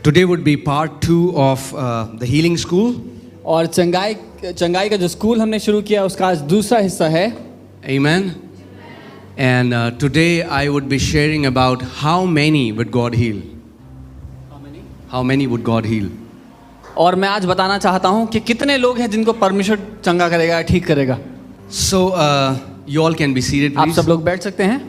Today would be part 2 of the healing school. और चंगाई का जो स्कूल हमने शुरू किया उसका आज दूसरा हिस्सा है. Amen. And today I would be sharing about how many would God heal. How many would God heal? और मैं आज बताना चाहता हूँ कि कितने लोग हैं जिनको परमेश्वर चंगा करेगा, ठीक करेगा. So you all can be seated, आप please. सब लोग बैठ सकते हैं.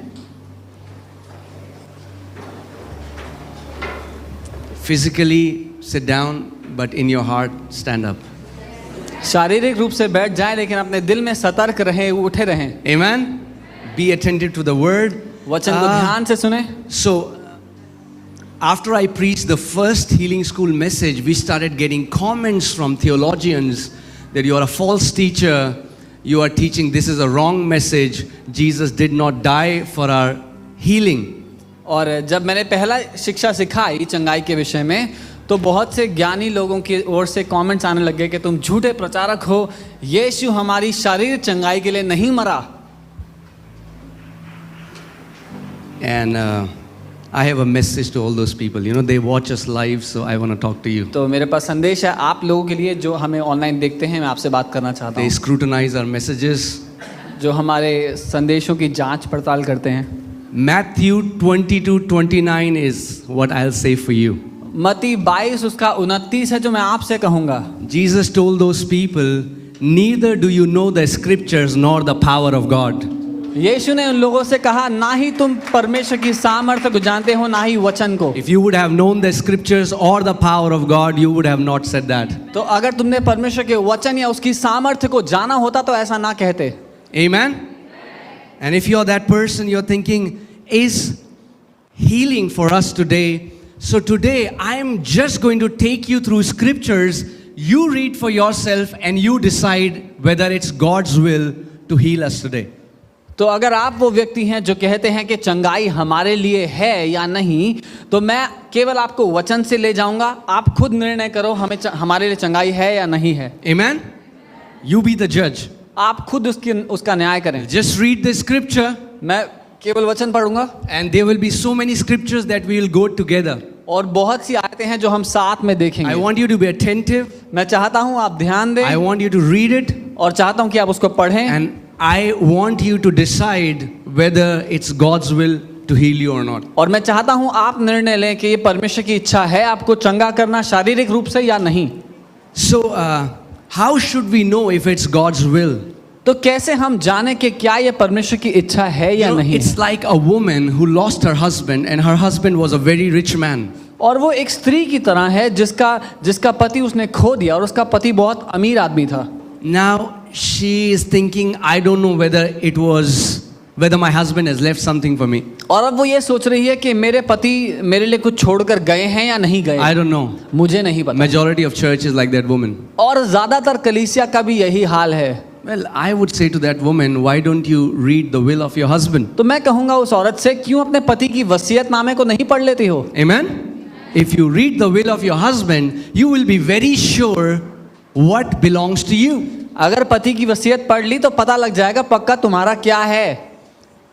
Physically sit down, but in your heart stand up. शारीरिक रूप से बैठ जाएं, लेकिन अपने दिल में सतर्क रहें, उठे रहें. Amen. Be attentive to the word. वचन को ध्यान से सुने. So after I preached the first healing school message, we started getting comments from theologians that you are a false teacher, you are teaching this is a wrong message, Jesus did not die for our healing. और जब मैंने पहला शिक्षा सिखाई चंगाई के विषय में, तो बहुत से ज्ञानी लोगों की ओर से कमेंट्स आने लगे कि तुम झूठे प्रचारक हो, यीशु हमारी शारीरिक चंगाई के लिए नहीं मरा. And I have a message to all those people. You know, they watch us live, so I want to talk to you. तो मेरे पास संदेश है आप लोगों के लिए जो हमें ऑनलाइन देखते हैं. मैं आपसे बात करना चाहता They हूँ, scrutinize our messages. जो हमारे संदेशों की जांच पड़ताल करते हैं. Matthew 22:29 is what I'll say for you. मत्ती 22 उसका 29 है जो मैं आपसे कहूँगा. Jesus told those people, neither do you know the scriptures nor the power of God. यीशु ने उन लोगों से कहा, ना ही तुम परमेश्वर की सामर्थ्य को जानते हो, ना ही वचन को. If you would have known the scriptures or the power of God, you would have not said that. तो अगर तुमने परमेश्वर के वचन या उसकी सामर्थ्य को जाना होता तो ऐसा ना कहते. Amen? And if you're that person, you're thinking, is healing for us today? So today, I'm just going to take you through scriptures. You read for yourself and you decide whether it's God's will to heal us today. तो अगर आप वो व्यक्ति हैं जो कहते हैं कि चंगाई हमारे लिए है या नहीं, तो मैं केवल आपको वचन से ले जाऊंगा. आप खुद निर्णय करो हमारे लिए चंगाई है या नहीं है. Amen? You be the judge. आप खुद उसका न्याय करें. Just read the scripture. मैं केवल वचन पढ़ूंगा. And there will be so many scriptures that we will go together. और बहुत सी आयतें हैं जो हम साथ में देखेंगे. I want you to be attentive. मैं चाहता हूँ आप ध्यान दें. I want you to read it. और चाहता हूँ कि आप उसको पढ़ें. And I want you to decide whether it's God's will to heal you or not. और मैं चाहता हूँ आप निर्णय लें कि ये परमेश्वर की इच्छा है आपको चंगा करना शारीरिक रूप से या नहीं. So how should we know if it's God's will? तो कैसे हम जाने कि क्या ये परमेश्वर की इच्छा है या नहीं. It's like a woman who lost her husband and her husband was a very rich man. और वो एक स्त्री की तरह है जिसका पति उसने खो दिया और उसका पति बहुत अमीर आदमी था. Now she is thinking, I don't know whether my husband has left something for me. और अब वो ये सोच रही है कि मेरे पति मेरे लिए कुछ छोड़कर गए हैं या नहीं गए. I don't know. मुझे नहीं पता. Majority of church is like that woman. और ज्यादातर कलीसिया का भी यही हाल है. Well, I would say to that woman, why don't you read the will of your husband? तो मैं कहूँगा उस औरत से, क्यों अपने पति की वसीयतनामे को नहीं पढ़ लेती हो. Amen? If you read the will of your husband, you will be very sure what belongs to you. अगर पति की वसीयत पढ़ ली तो पता लग जाएगा पक्का तुम्हारा क्या है.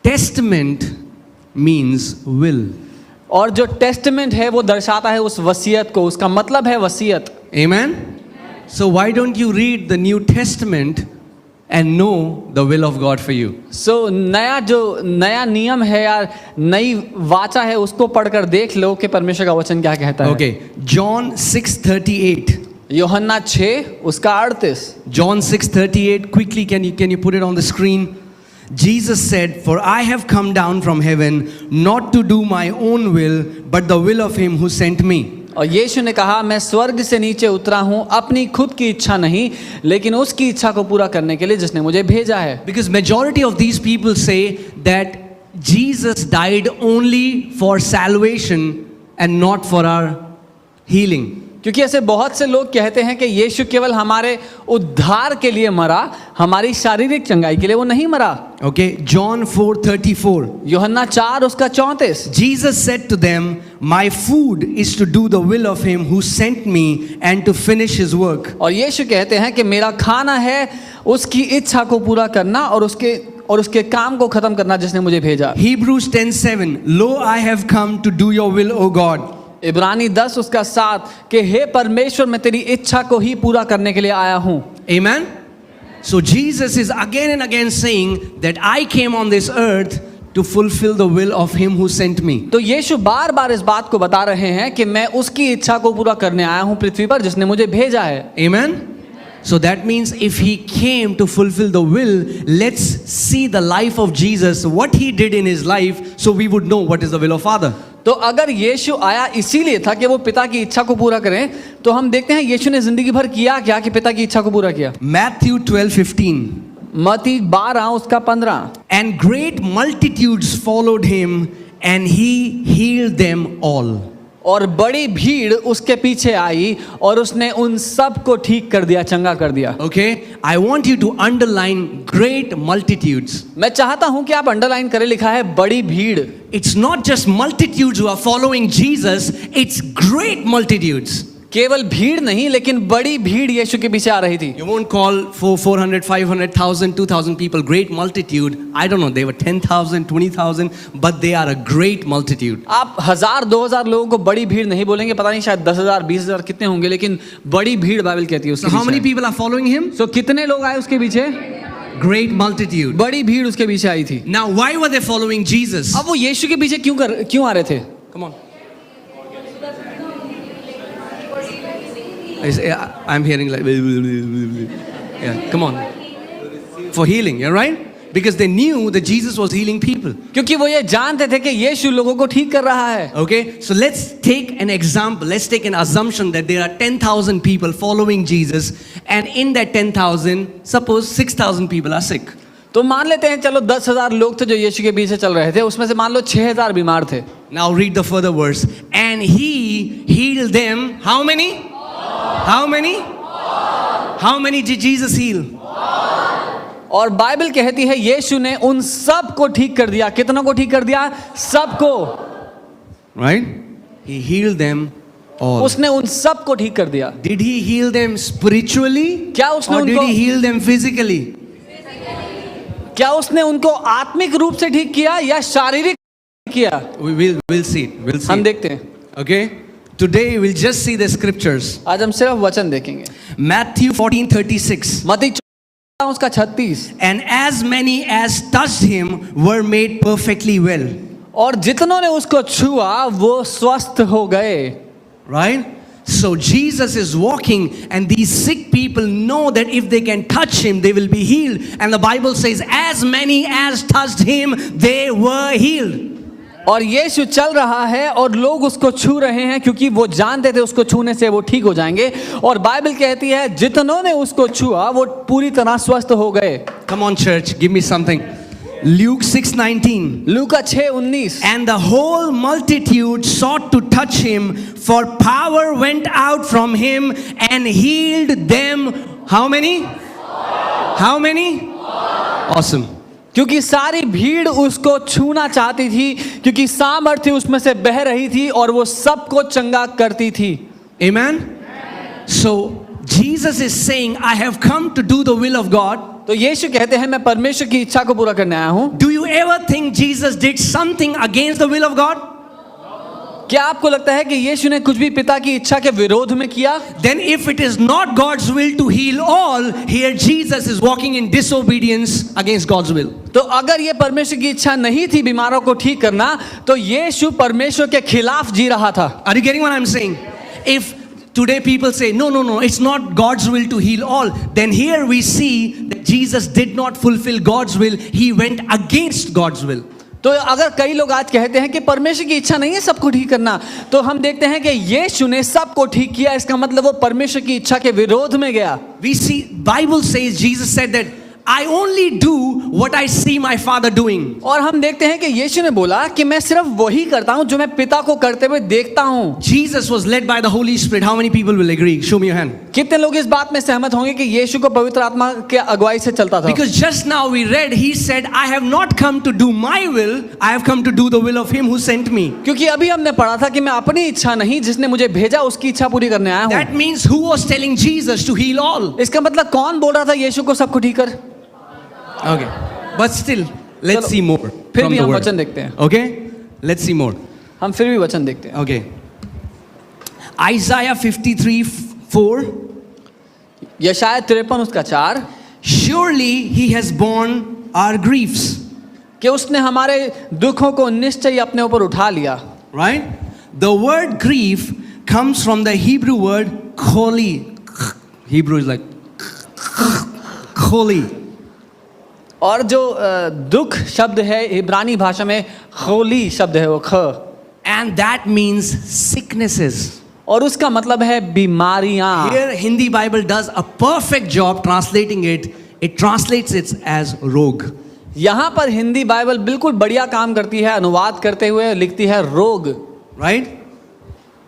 Testament means will. और जो टेस्टमेंट है वो दर्शाता है उस वसीयत को, उसका मतलब है वसीयत. Amen? So why don't you read the New Testament and know the will of God for you? So नया नियम है या नई वाचा है उसको पढ़कर देख लो कि परमेश्वर का वचन क्या कहता है. Okay, John 6:38. यूहन्ना 6 उसका 38. John 6:38. Quickly, can you put it on the screen? Jesus said, "For I have come down from heaven not to do my own will, but the will of him who sent me." और यीशु ने कहा, मैं स्वर्ग से नीचे उतरा हूँ अपनी खुद की इच्छा नहीं, लेकिन उसकी इच्छा को पूरा करने के लिए जिसने मुझे भेजा है. Because majority of these people say that Jesus died only for salvation and not for our healing. क्योंकि ऐसे बहुत से लोग कहते हैं कि यीशु केवल हमारे उद्धार के लिए मरा, हमारी शारीरिक चंगाई के लिए वो नहीं मरा. Okay, John 4:34. यूहन्ना 4 उसका 34. Jesus said to them, "My food is to do the will of him who sent me and to finish his work." और यीशु कहते हैं कि मेरा खाना है उसकी इच्छा को पूरा करना और उसके काम को खत्म करना जिसने मुझे भेजा. Hebrews 10:7. "Lo, I have come to do your will, O God." इब्रानी 10 उसका 7 कि हे परमेश्वर मैं तेरी इच्छा को ही पूरा करने के लिए आया हूं। Amen? So Jesus is again and again saying that I came on this earth to fulfill the will of him who sent me. तो यीशु बार बार इस बात को बता रहे हैं कि मैं उसकी इच्छा को पूरा करने आया हूं पृथ्वी पर जिसने मुझे भेजा है। Amen? So that means if he came to fulfill the will, let's see the life of Jesus, what he did in his life, so we would know what is the will of Father. तो अगर यीशु आया इसीलिए था कि वो पिता की इच्छा को पूरा करें, तो हम देखते हैं यीशु ने जिंदगी भर किया क्या कि पिता की इच्छा को पूरा किया। Matthew 12:15. मत्ती 12 उसका 15। And great multitudes followed him, and he healed them all. और बड़ी भीड़ उसके पीछे आई और उसने उन सब को ठीक कर दिया, चंगा कर दिया। Okay, I want you to underline great multitudes. मैं चाहता हूं कि आप अंडरलाइन करें, लिखा है बड़ी भीड़। It's not just multitudes who are following Jesus, it's great multitudes. केवल भीड़ नहीं लेकिन बड़ी भीड़ यीशु के पीछे आ रही थी। You won't call for 400, 500, 1,000, 2,000 people great multitude. I don't know, they were 10,000, 20,000, but they are a great multitude. आप 1000, 2000 लोगों को बड़ी भीड़ नहीं बोलेंगे, पता नहीं शायद 10,000, 20,000 कितने होंगे, लेकिन बड़ी भीड़ बाइबल कहती है उसके So how many पीछे। people are following him? So कितने लोग आए उसके पीछे? Great multitude. बड़ी भीड़ उसके पीछे आई थी। Now why were they following Jesus? अब वो यीशु के पीछे क्यों आ रहे थे? Come on. I'm hearing like yeah, come on. For healing, you're right? Because they knew that Jesus was healing people. क्योंकि वो ये जानते थे कि यीशु लोगों को ठीक कर रहा है। Okay, so let's take an example. Let's take an assumption that there are 10,000 people following Jesus, and in that 10,000, suppose 6,000 people are sick. तो मान लेते हैं चलो 10,000 लोग थे जो यीशु के पीछे चल रहे थे, उसमें से मान लो 6,000 बीमार थे। Now read the further verse. And he healed them. How many? How many? How many did Jesus heal? और बाइबल कहती है यीशु ने उन सब को ठीक कर दिया। कितनों को ठीक कर दिया? सबको। Right? He healed them all. उसने उन सब को ठीक कर दिया। Did he heal them spiritually? क्या उसने Or did उनको he heal them physically? क्या उसने उनको आत्मिक रूप से ठीक किया या शारीरिक किया? We'll see it. We'll see हम it. देखते हैं। Okay? Today we'll just see the scriptures. आज हम सिर्फ वचन देखेंगे। Matthew 14:36. मत्ती उसका 36। And as many as touched him were made perfectly well. और जितनों ने उसको छुआ वो स्वस्थ हो गए। Right? So Jesus is walking, and these sick people know that if they can touch him, they will be healed. And the Bible says, as many as touched him, they were healed. और यीशु चल रहा है और लोग उसको छू रहे हैं क्योंकि वो जानते थे उसको छूने से वो ठीक हो जाएंगे। और बाइबल कहती है जितनों ने उसको छुआ वो पूरी तरह स्वस्थ हो गए। Come on, church, give me something. Luke 6:19. Luka 6:19। And the whole multitude sought to touch him, for power went out from him and healed them. How many? How many? Awesome. क्योंकि सारी भीड़ उसको छूना चाहती थी क्योंकि सामर्थ्य उसमें से बह रही थी और वो सबको चंगा करती थी। Amen? So Jesus is saying, I have come to do the will of God. तो यीशु कहते हैं मैं परमेश्वर की इच्छा को पूरा करने आया हूं। Do you ever think Jesus did something against the will of God? क्या आपको लगता है कि यीशु ने कुछ भी पिता की इच्छा के विरोध में किया? Then if it is not God's will to heal all, here Jesus is walking in disobedience against God's will. तो अगर ये परमेश्वर की इच्छा नहीं थी बीमारों को ठीक करना, तो यीशु परमेश्वर के खिलाफ जी रहा था। Are you getting what I'm saying? If today people say, no, it's not God's will to heal all, then here we see that Jesus did not fulfill God's will. He went against God's will. तो अगर कई लोग आज कहते हैं कि परमेश्वर की इच्छा नहीं है सबको ठीक करना, तो हम देखते हैं कि यीशु ने सबको ठीक किया, इसका मतलब वो परमेश्वर की इच्छा के विरोध में गया। We see, Bible says, Jesus said that I only do what I see my Father doing. और हम देखते हैं कि यीशु ने बोला कि मैं सिर्फ वही करता हूं जो मैं पिता को करते हुए देखता हूं। Jesus was led by the Holy Spirit. How many people will agree? Show me your hand. कितने लोग इस बात में सहमत होंगे कि यीशु को पवित्र आत्मा के अगुवाई से चलता था? Because just now we read, he said, I have not come to do my will, I have come to do the will of him who sent me. क्योंकि अभी हमने पढ़ा था कि मैं अपनी इच्छा नहीं, जिसने मुझे भेजा उसकी इच्छा पूरी करने आया हूं। That means who was telling Jesus to heal all? इसका मतलब कौन बोल रहा था यीशु को सबको ठीक कर? Okay. But still, let's see more फिर from भी the हम word. वचन देखते हैं। Okay? Let's see more. हम फिर भी वचन देखते हैं। Okay. Isaiah 53:4. यशाया 53 उसका 4, Surely he has borne our griefs. कि उसने हमारे दुखों को निश्चय ही अपने ऊपर उठा लिया. Right? The word grief comes from the Hebrew word choli. Hebrew is like choli. और जो दुख शब्द है इब्रानी भाषा में खोली शब्द है वो ख, And that means sicknesses. और उसका मतलब है बीमारियां. Here Hindi Bible does a perfect job translating it. It translates it as rog. यहाँ पर हिंदी बाइबल बिल्कुल बढ़िया काम करती है, अनुवाद करते हुए लिखती है रोग. Right?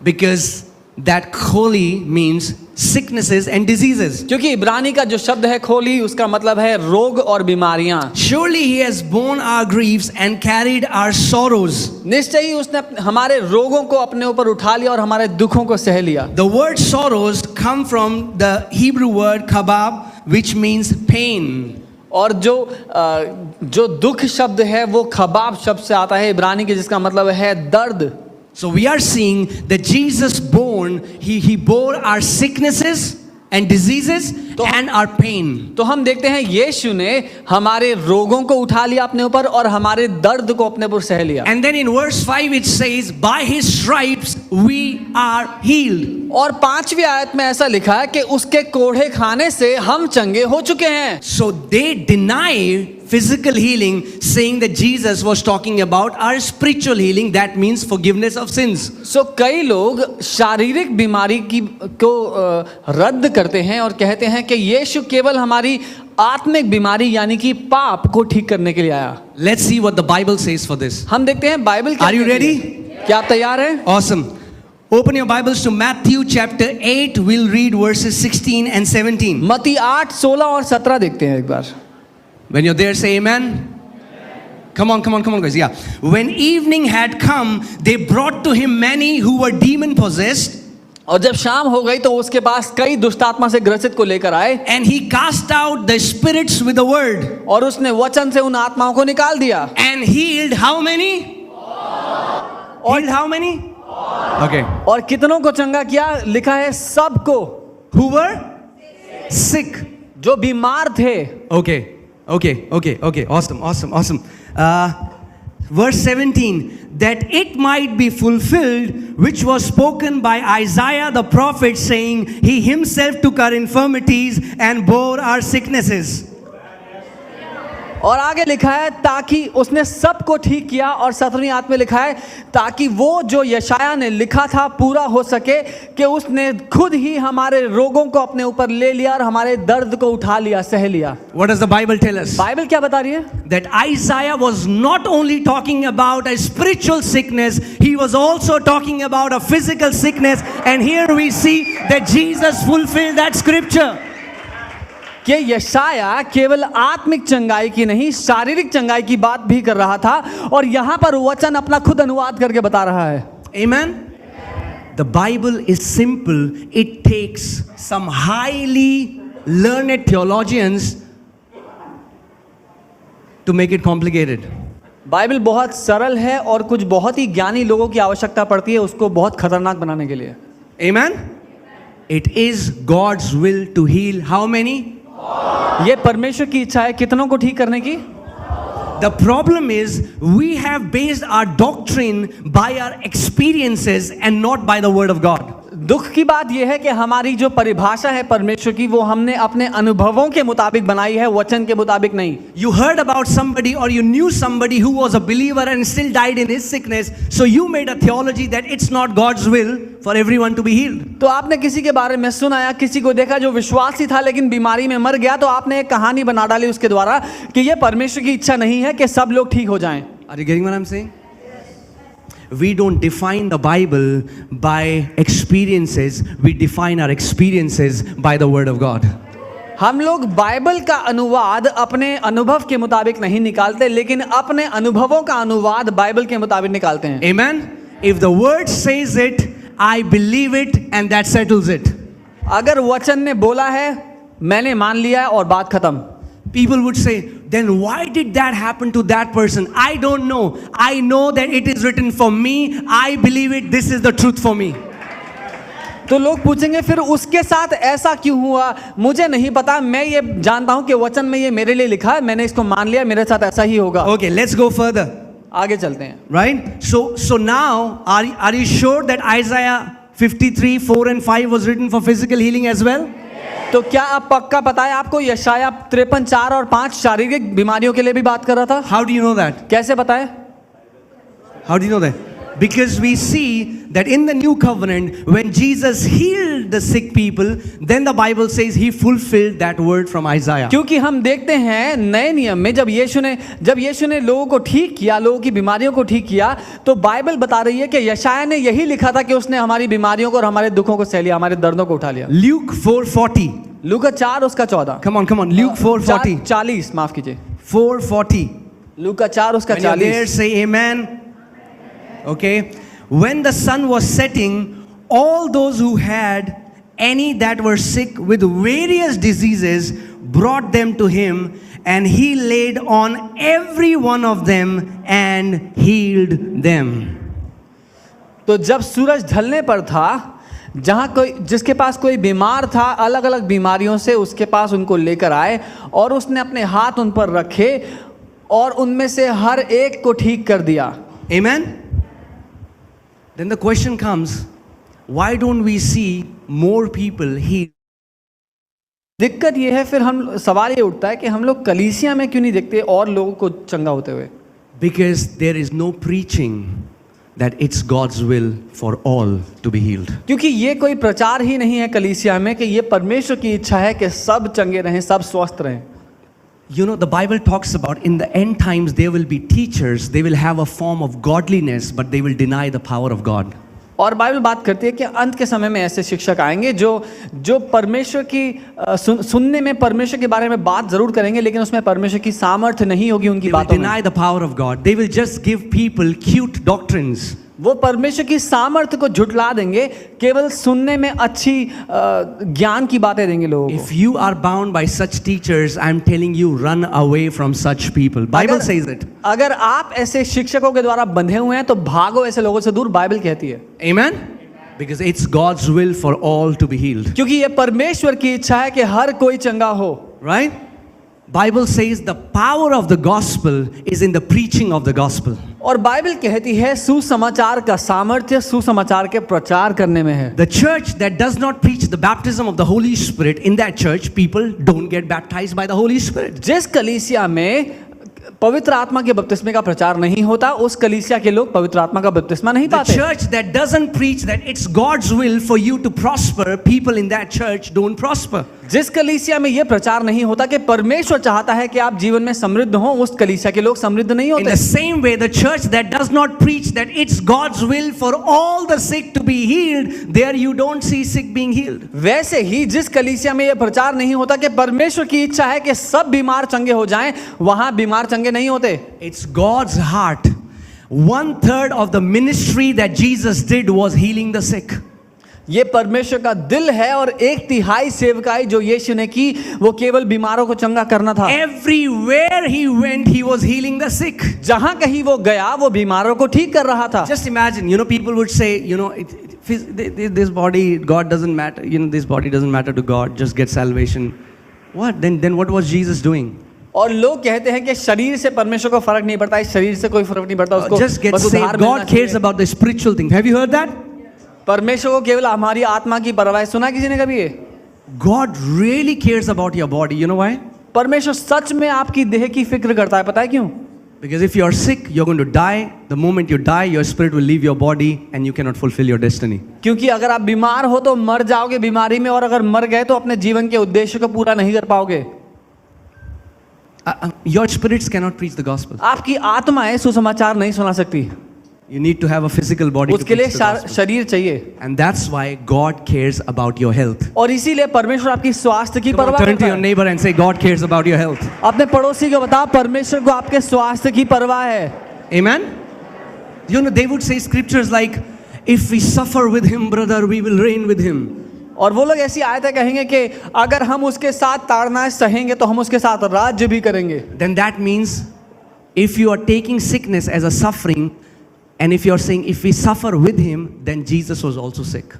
Because that choli means sicknesses and diseases. क्योंकि इब्रानी का जो शब्द है खोली उसका मतलब है रोग और बीमारियां. Surely he has borne our griefs and carried our sorrows. निश्चय ही उसने हमारे रोगों को अपने ऊपर उठा लिया और हमारे दुखों को सह लिया. The word sorrows come from the Hebrew word kabab, which means pain. और जो दुख शब्द है वो खबाब शब्द से आता है इब्रानी के, जिसका मतलब है दर्द. So we are seeing that Jesus born, he bore our sicknesses and diseases and our pain. तो हम देखते हैं यीशु ने हमारे रोगों को उठा लिया अपने ऊपर और हमारे दर्द को अपने ऊपर सह लिया. And then in verse 5 it says, by his stripes we are healed. और 5वीं आयत में ऐसा लिखा है कि उसके कोढ़े खाने से हम चंगे हो चुके हैं. So they deny physical healing, saying that Jesus was talking about our spiritual healing, that means forgiveness of sins. So कई लोग शारीरिक बीमारी को रद्द करते हैं और कहते हैं कि यीशु केवल हमारी आत्मिक बीमारी यानी कि पाप को ठीक करने के लिए आया. Let's see what the Bible says for this. हम देखते हैं बाइबल क्या Are you कहती ready? है. क्या आप तैयार हैं? Awesome. Open your Bibles to Matthew chapter 8. We'll read verses 16 and 17. मत्ती 8, 16 और 17 देखते हैं एक बार. When you're there, say amen. Come on, guys. Yeah. When evening had come, they brought to him many who were demon possessed. और जब शाम हो गई तो उसके पास कई दुष्टात्मा से ग्रसित को लेकर आए. And he cast out the spirits with the word. और उसने वचन से उन आत्माओं को निकाल दिया. And healed how many? Healed how many? Okay. और कितनों को चंगा किया? लिखा है सबको. Who were sick? जो बीमार थे. Okay. Awesome. Verse 17, that it might be fulfilled which was spoken by Isaiah the prophet, saying, he himself took our infirmities and bore our sicknesses. और आगे लिखा है ताकि उसने सबको ठीक किया. और 17वीं आयत में लिखा है ताकि वो जो यशाया ने लिखा था पूरा हो सके कि उसने खुद ही हमारे रोगों को अपने ऊपर ले लिया और हमारे दर्द को उठा लिया, सह लिया. What does the Bible tell us? Bible क्या बता रही है? That Isaiah was not only talking about a spiritual sickness, he was also talking about a physical sickness. And here we see that Jesus fulfilled that scripture. कि यशाया केवल आत्मिक चंगाई की नहीं शारीरिक चंगाई की बात भी कर रहा था और यहाँ पर वचन अपना खुद अनुवाद करके बता रहा है. Amen. The Bible is simple. It takes some highly learned theologians to make it complicated. Bible बहुत सरल है और कुछ बहुत ही ज्ञानी लोगों की आवश्यकता पड़ती है उसको बहुत खतरनाक बनाने के लिए. Amen. It is God's will to heal how many? ये परमेश्वर की इच्छा है कितनों को ठीक करने की. The problem is we have based our doctrine by our experiences and not by the word of God. दुख की बात यह है कि हमारी जो परिभाषा है परमेश्वर की वो हमने अपने अनुभवों के मुताबिक बनाई है, वचन के मुताबिक नहीं. You heard about somebody or you knew somebody who was a believer and still died in his sickness, so you made a theology that it's not God's will for everyone to be healed. तो आपने किसी के बारे में सुना या किसी को देखा जो विश्वासी था लेकिन बीमारी में मर गया, तो आपने एक कहानी बना डाली उसके द्वारा कि ये परमेश्वर की इच्छा नहीं है कि सब लोग ठीक हो जाएं. Are you getting what I'm saying? We don't define the Bible by experiences. We define our experiences by the word of God. हम लोग बाइबल का अनुवाद अपने अनुभव के मुताबिक नहीं निकालते लेकिन अपने अनुभवों का अनुवाद बाइबल के मुताबिक निकालते हैं. Amen. If the word says it, I believe it and that settles it. अगर वचन ने बोला है मैंने मान लिया है और बात खत्म. People would say, then why did that happen to that person? I don't know. I know that it is written for me. I believe it. This is the truth for me. तो लोग पूछेंगे फिर उसके साथ ऐसा क्यों हुआ, मुझे नहीं पता, मैं ये जानता हूं कि वचन में ये मेरे लिए लिखा है, मैंने इसको मान लिया, मेरे साथ ऐसा ही होगा। Okay, let's go further. आगे चलते हैं। Right? So now, are you sure that Isaiah 53, 4 and 5 was written for physical healing as well? तो क्या आप पक्का पता है आपको यशाया 53, 4 और 5 शारीरिक बीमारियों के लिए भी बात कर रहा था? How do you know that? कैसे पता है? How do you know that? Because we see that in the new covenant, when Jesus healed the sick people, then the Bible says he fulfilled that word from Isaiah. क्योंकि हम देखते हैं नए नियम में जब यीशु ने लोगों को ठीक किया, लोगों की बीमारियों को ठीक किया, तो बाइबल बता रही है कि यशाया ने यही लिखा था कि उसने हमारी बीमारियों को और हमारे दुखों को सह लिया, हमारे दर्दों को उठा लिया। Luke 4:40. लूका 4 उसका 14। Come on. Luke 4:40. 40 माफ कीजिए। 4:40. लूका 4 उसका When you're there, 40। say amen. Okay. When the sun was setting, all those who had any that were sick with various diseases brought them to him, and he laid on every one of them and healed them. तो जब सूरज ढलने पर था, जिसके पास कोई बीमार था, अलग अलग बीमारियों से उसके पास उनको लेकर आए और उसने अपने हाथ उन पर रखे और उनमें से हर एक को ठीक कर दिया। Amen. Then the question comes, why don't we see more people healed? दिक्कत ये है, फिर हम सवाल ये उठता है कि हम लोग कलीसिया में क्यों नहीं देखते और लोगों को चंगा होते हुए? Because there is no preaching that it's God's will for all to be healed. क्योंकि ये कोई प्रचार ही नहीं है कलीसिया में कि ये परमेश्वर की इच्छा है कि सब चंगे रहें, सब स्वस्थ रहें। You know, the Bible talks about in the end times there will be teachers, they will have a form of godliness, but they will deny the power of God. और बाइबल बात करती है कि अंत के समय में ऐसे शिक्षक आएंगे जो परमेश्वर की सुनने में परमेश्वर के बारे में बात जरूर करेंगे, लेकिन उसमें परमेश्वर की सामर्थ्य नहीं होगी उनकी They will बातों में। deny the power of God. They will just give people cute doctrines. वो परमेश्वर की सामर्थ्य को झुटला देंगे, केवल सुनने में अच्छी ज्ञान की बातें देंगे लोगों को। If you are bound by such teachers, I'm telling you, run away from such people. Bible says it. अगर आप ऐसे शिक्षकों के द्वारा बंधे हुए हैं तो भागो ऐसे लोगों से दूर, बाइबल कहती है। Amen? Because it's God's will for all to be healed. क्योंकि ये परमेश्वर की इच्छा है कि हर कोई चंगा हो। Right? Bible says the power of the gospel is in the preaching of the gospel. और बाइबल कहती है सुसमाचार का सामर्थ्य सुसमाचार के प्रचार करने में है। The church that does not preach the baptism of the Holy Spirit, in that church people don't get baptized by the Holy Spirit. जिस कलीसिया में पवित्र आत्मा के बपतिस्मे का प्रचार नहीं होता, उस कलीसिया के लोग पवित्र आत्मा का बपतिस्मा नहीं The पाते। church that doesn't preach that it's God's will for you to prosper, people in that church don't prosper. जिस कलीसिया में यह प्रचार नहीं होता कि परमेश्वर चाहता है कि आप जीवन में समृद्ध हो, उस कलीसिया के लोग समृद्ध नहीं In होते। the same way, the church that does not preach that it's God's will for all the sick to be healed, there you don't see sick being healed. वैसे ही जिस कलीसिया में यह प्रचार नहीं होता कि परमेश्वर की इच्छा है कि सब बीमार चंगे हो जाएं, वहां बीमार चंगे नहीं होते। It's God's heart. 1/3 of the ministry that Jesus did was healing the sick. ये परमेश्वर का दिल है और 1/3 सेवकाई जो यीशु ने की वो केवल बीमारों को चंगा करना था। Everywhere he went, he was healing the sick. जहां कहीं वो गया वो बीमारों को ठीक कर रहा था। Just imagine, people would say, this body, God doesn't matter. This body doesn't matter to God. Just get salvation. What? Then what was Jesus doing? और लोग कहते हैं कि शरीर से परमेश्वर को फर्क नहीं पड़ता, इस शरीर से कोई फर्क नहीं पड़ता, उसको Just get बस उद्धार saved. मिलना God cares चाहिए। about the spiritual thing. Have you heard that? परमेश्वर को केवल हमारी आत्मा की परवाह है। सुना किसी ने कभी ये? God really cares about your body. You know why? परमेश्वर सच में आपकी देह की फिक्र करता है। पता है क्यों? Because if you are sick, you're going to die. The moment you die, your spirit will leave your body and you cannot fulfill your destiny. क्योंकि अगर आप बीमार हो तो मर जाओगे बीमारी में, और अगर मर गए तो अपने जीवन के उद्देश्य को पूरा नहीं कर पाओगे। Your spirits cannot preach the gospel. आपकी आत्माएं सुसमाचार नहीं सुना सकती, You need to have a physical body to उसके लिए preach the gospel. शरीर चाहिए। And that's why God cares about your health. और इसीलिए परमेश्वर आपकी स्वास्थ्य की Come on, परवाह turn to करता your है। neighbor and say, God cares about your health. अपने पड़ोसी को बताओ परमेश्वर को आपके स्वास्थ्य की परवाह है। Amen? They would say scriptures like, if we suffer with him, brother, we will reign with him. और वो लोग ऐसी आयतें कहेंगे कि अगर हम उसके साथ ताड़ना सहेंगे तो हम उसके साथ राज्य भी करेंगे। Then that means if you are taking sickness as a suffering, and if you are saying if we suffer with him, then Jesus was also sick.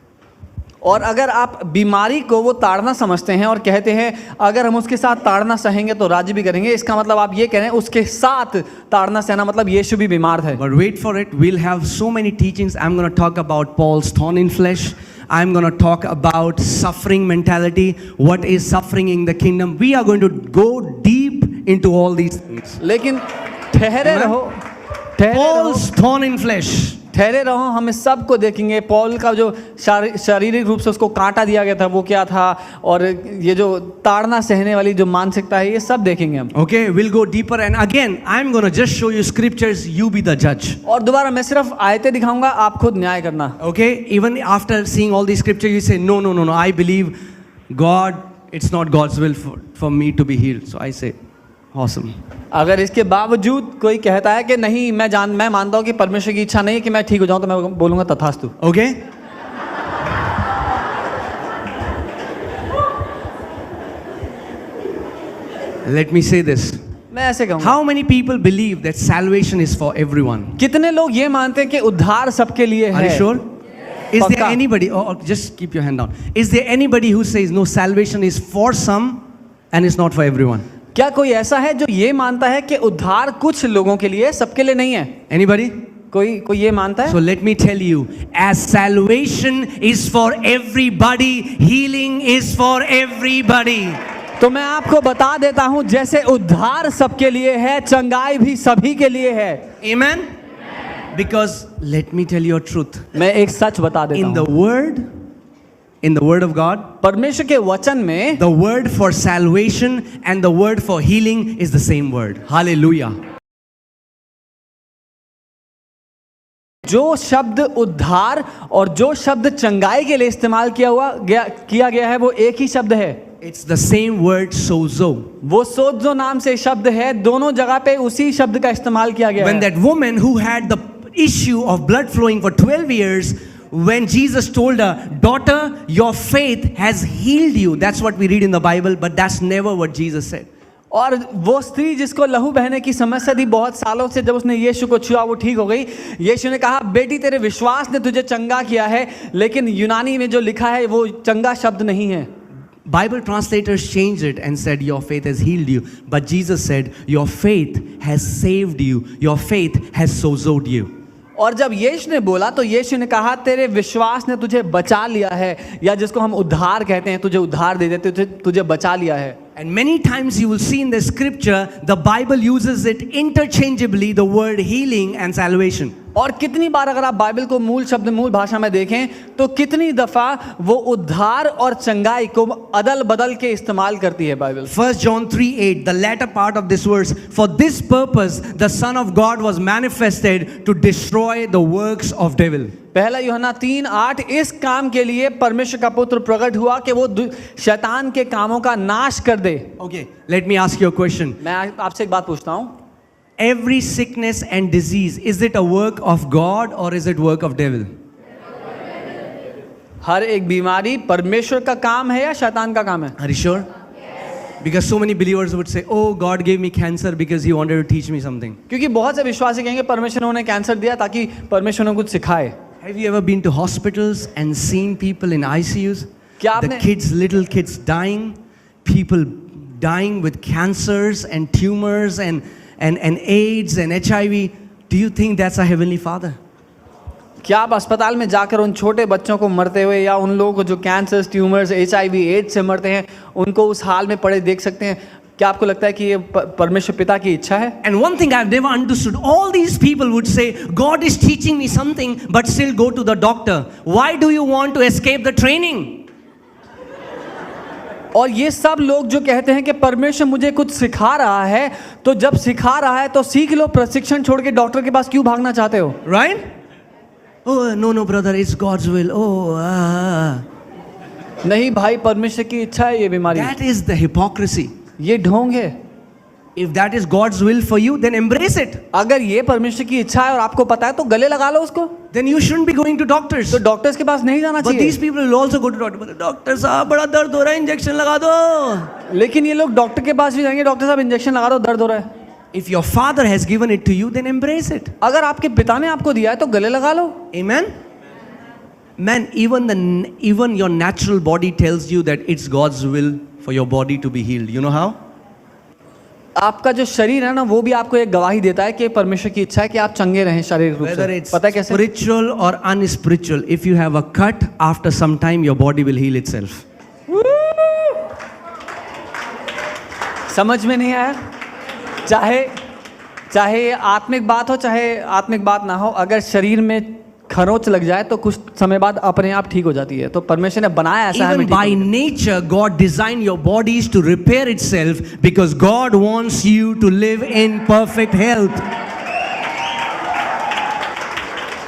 और अगर आप बीमारी को वो ताड़ना समझते हैं और कहते हैं अगर हम उसके साथ ताड़ना सहेंगे तो राज्य भी करेंगे, इसका मतलब आप ये कह रहे हैं उसके साथ ताड़ना सहना मतलब यीशु भी बीमार थे। But wait for it. We'll have so many teachings. I'm going to talk about Paul's thorn in flesh. I'm going to talk about suffering mentality. What is suffering in the kingdom? We are going to go deep into all these things. लेकिन ठहरे रहो, ठहरे रहो, Paul's thorn in flesh. ठहरे रहो, हम इस सब को देखेंगे। पॉल का जो शारीरिक रूप से उसको कांटा दिया गया था वो क्या था, और ये जो ताड़ना सहने वाली जो मानसिकता है, ये सब देखेंगे हम। Okay, we'll go deeper, and again I'm going to just show you scriptures. You be the judge. और दोबारा मैं सिर्फ आयतें दिखाऊंगा, आप खुद न्याय करना। Okay, even after seeing all these scriptures, you say no, no, no, no. I believe God. It's not God's will for me to be healed. So I say, awesome. अगर इसके बावजूद कोई कहता है कि नहीं मैं मानता हूँ कि परमेश्वर की इच्छा नहीं है कि मैं ठीक हो जाऊं, तो मैं बोलूंगा तथास्तु। Okay. Let me say this. मैं ऐसे कहूँगा, How many people believe that salvation is for everyone? कितने लोग ये मानते हैं कि उद्धार सबके लिए Are you है? sure? Is there Pakka. anybody, or just keep your hand down. Is there anybody who says no, salvation is for some and it's not for everyone? क्या कोई ऐसा है जो ये मानता है कि उद्धार कुछ लोगों के लिए, सबके लिए नहीं है? Anybody? कोई ये मानता So है? let me tell you, as salvation is for everybody, healing is for everybody. तो मैं आपको बता देता हूं, जैसे उद्धार सबके लिए है, चंगाई भी सभी के लिए है। Amen? Because let me tell you a truth. मैं एक सच बता देता In the हूं, word of God, परमेश्वर के वचन में the word for salvation and the word for healing is the same word. Hallelujah. जो शब्द उद्धार और जो शब्द चंगाई के लिए इस्तेमाल किया गया है वो एक ही शब्द है। It's the same word, sozo. वो सोजो नाम से शब्द है, दोनों जगह पे उसी शब्द का इस्तेमाल किया गया When है। that woman who had the issue of blood flowing for 12 years, when Jesus told her, daughter, your faith has healed you. That's what we read in the Bible, but that's never what Jesus said. और वो स्त्री जिसको लहू बहने की समस्या थी बहुत सालों से, जब उसने यीशु को छुआ वो ठीक हो गई। यीशु ने कहा, बेटी तेरे विश्वास ने तुझे चंगा किया है, लेकिन यूनानी में जो लिखा है वो चंगा शब्द नहीं है। Bible translators changed it and said, your faith has healed you. But Jesus said, your faith has saved you. Your faith has sozoed you. और जब यीशु ने बोला तो यीशु ने कहा, तेरे विश्वास ने तुझे बचा लिया है, या जिसको हम उद्धार कहते हैं, तुझे उद्धार दे देते, तुझे बचा लिया है। And many times you will see in the scripture, the Bible uses it interchangeably, the word healing and salvation. और कितनी बार अगर आप बाइबल को मूल शब्द मूल भाषा में देखें तो कितनी दफा वो उद्धार और चंगाई को अदल बदल के इस्तेमाल करती है Bible. 1 John 3:8, the latter part of this verse, for this purpose the Son of God was manifested to destroy the works of devil. पहला यूहन्ना 3:8, इस काम के लिए परमेश्वर का पुत्र प्रकट हुआ कि वो शैतान के कामों का नाश कर दे। Okay, let me ask you a question. मैं आपसे एक बात पूछता हूँ, Every sickness and disease, is it a work of God or is it work of devil? हर एक बीमारी परमेश्वर का काम है या शैतान का काम है? Are you sure? Because so many believers would say, oh, God gave me cancer because he wanted to teach me something. क्योंकि बहुत से विश्वासी कहेंगे परमेश्वर ने उन्हें कैंसर दिया ताकि परमेश्वर ने कुछ सिखाए। Have you ever been to hospitals and seen people in ICUs? क्या The आपने kids, little kids dying, people dying with cancers and tumors and AIDS and HIV. Do you think that's a heavenly Father? क्या आप अस्पताल में जाकर उन छोटे बच्चों को मरते हुए या उन लोगों को जो कैंसर, ट्यूमर्स, HIV, एड्स से मरते हैं उनको उस हाल में पड़े देख सकते हैं? क्या आपको लगता है कि ये परमेश्वर पिता की इच्छा है? And one thing I've never understood, all these people would say, God is teaching me something, but still go to the doctor. Why do you want to escape the training? और ये सब लोग जो कहते हैं कि परमेश्वर मुझे कुछ सिखा रहा है, तो जब सिखा रहा है तो सीख लो, प्रशिक्षण छोड़ के डॉक्टर के पास क्यों भागना चाहते हो? Right? Oh, no, brother, it's God's will. नहीं भाई, परमेश्वर की इच्छा है ये बीमारी। That is the hypocrisy. ये ढोंग है। If that is God's will for you, then embrace it. अगर ये परमेश्वर की इच्छा है और आपको पता है तो गले लगा लो उसको। Then you shouldn't be going to doctors. तो डॉक्टर्स के पास नहीं जाना But these चाहिए। people will also go to doctor. Doctor साहब बड़ा दर्द हो रहा है, इंजेक्शन लगा दो। लेकिन ये लोग डॉक्टर के पास भी जाएंगे, डॉक्टर साहब इंजेक्शन लगा दो, दर्द हो रहा है। If your father has given it to you, then embrace it. अगर आपके पिता ने आपको दिया है तो गले लगा लो। Amen? Man, even your natural body tells you that it's God's will for your body to be healed. You know how? आपका जो शरीर है ना वो भी आपको एक गवाही देता है कि परमेश्वर की इच्छा है कि आप चंगे रहें शारीरिक रूप Whether से। it's पता है कैसे? spiritual or unspiritual, if you have a cut, after some time your body will heal itself. समझ में नहीं आया? चाहे चाहे आत्मिक बात हो चाहे आत्मिक बात ना हो, अगर शरीर में खरोंच लग जाए तो कुछ समय बाद अपने आप ठीक हो जाती है। तो परमेश्वर ने बनाया ऐसा है Even by nature, God designed your bodies to repair itself because God wants you to live in perfect health.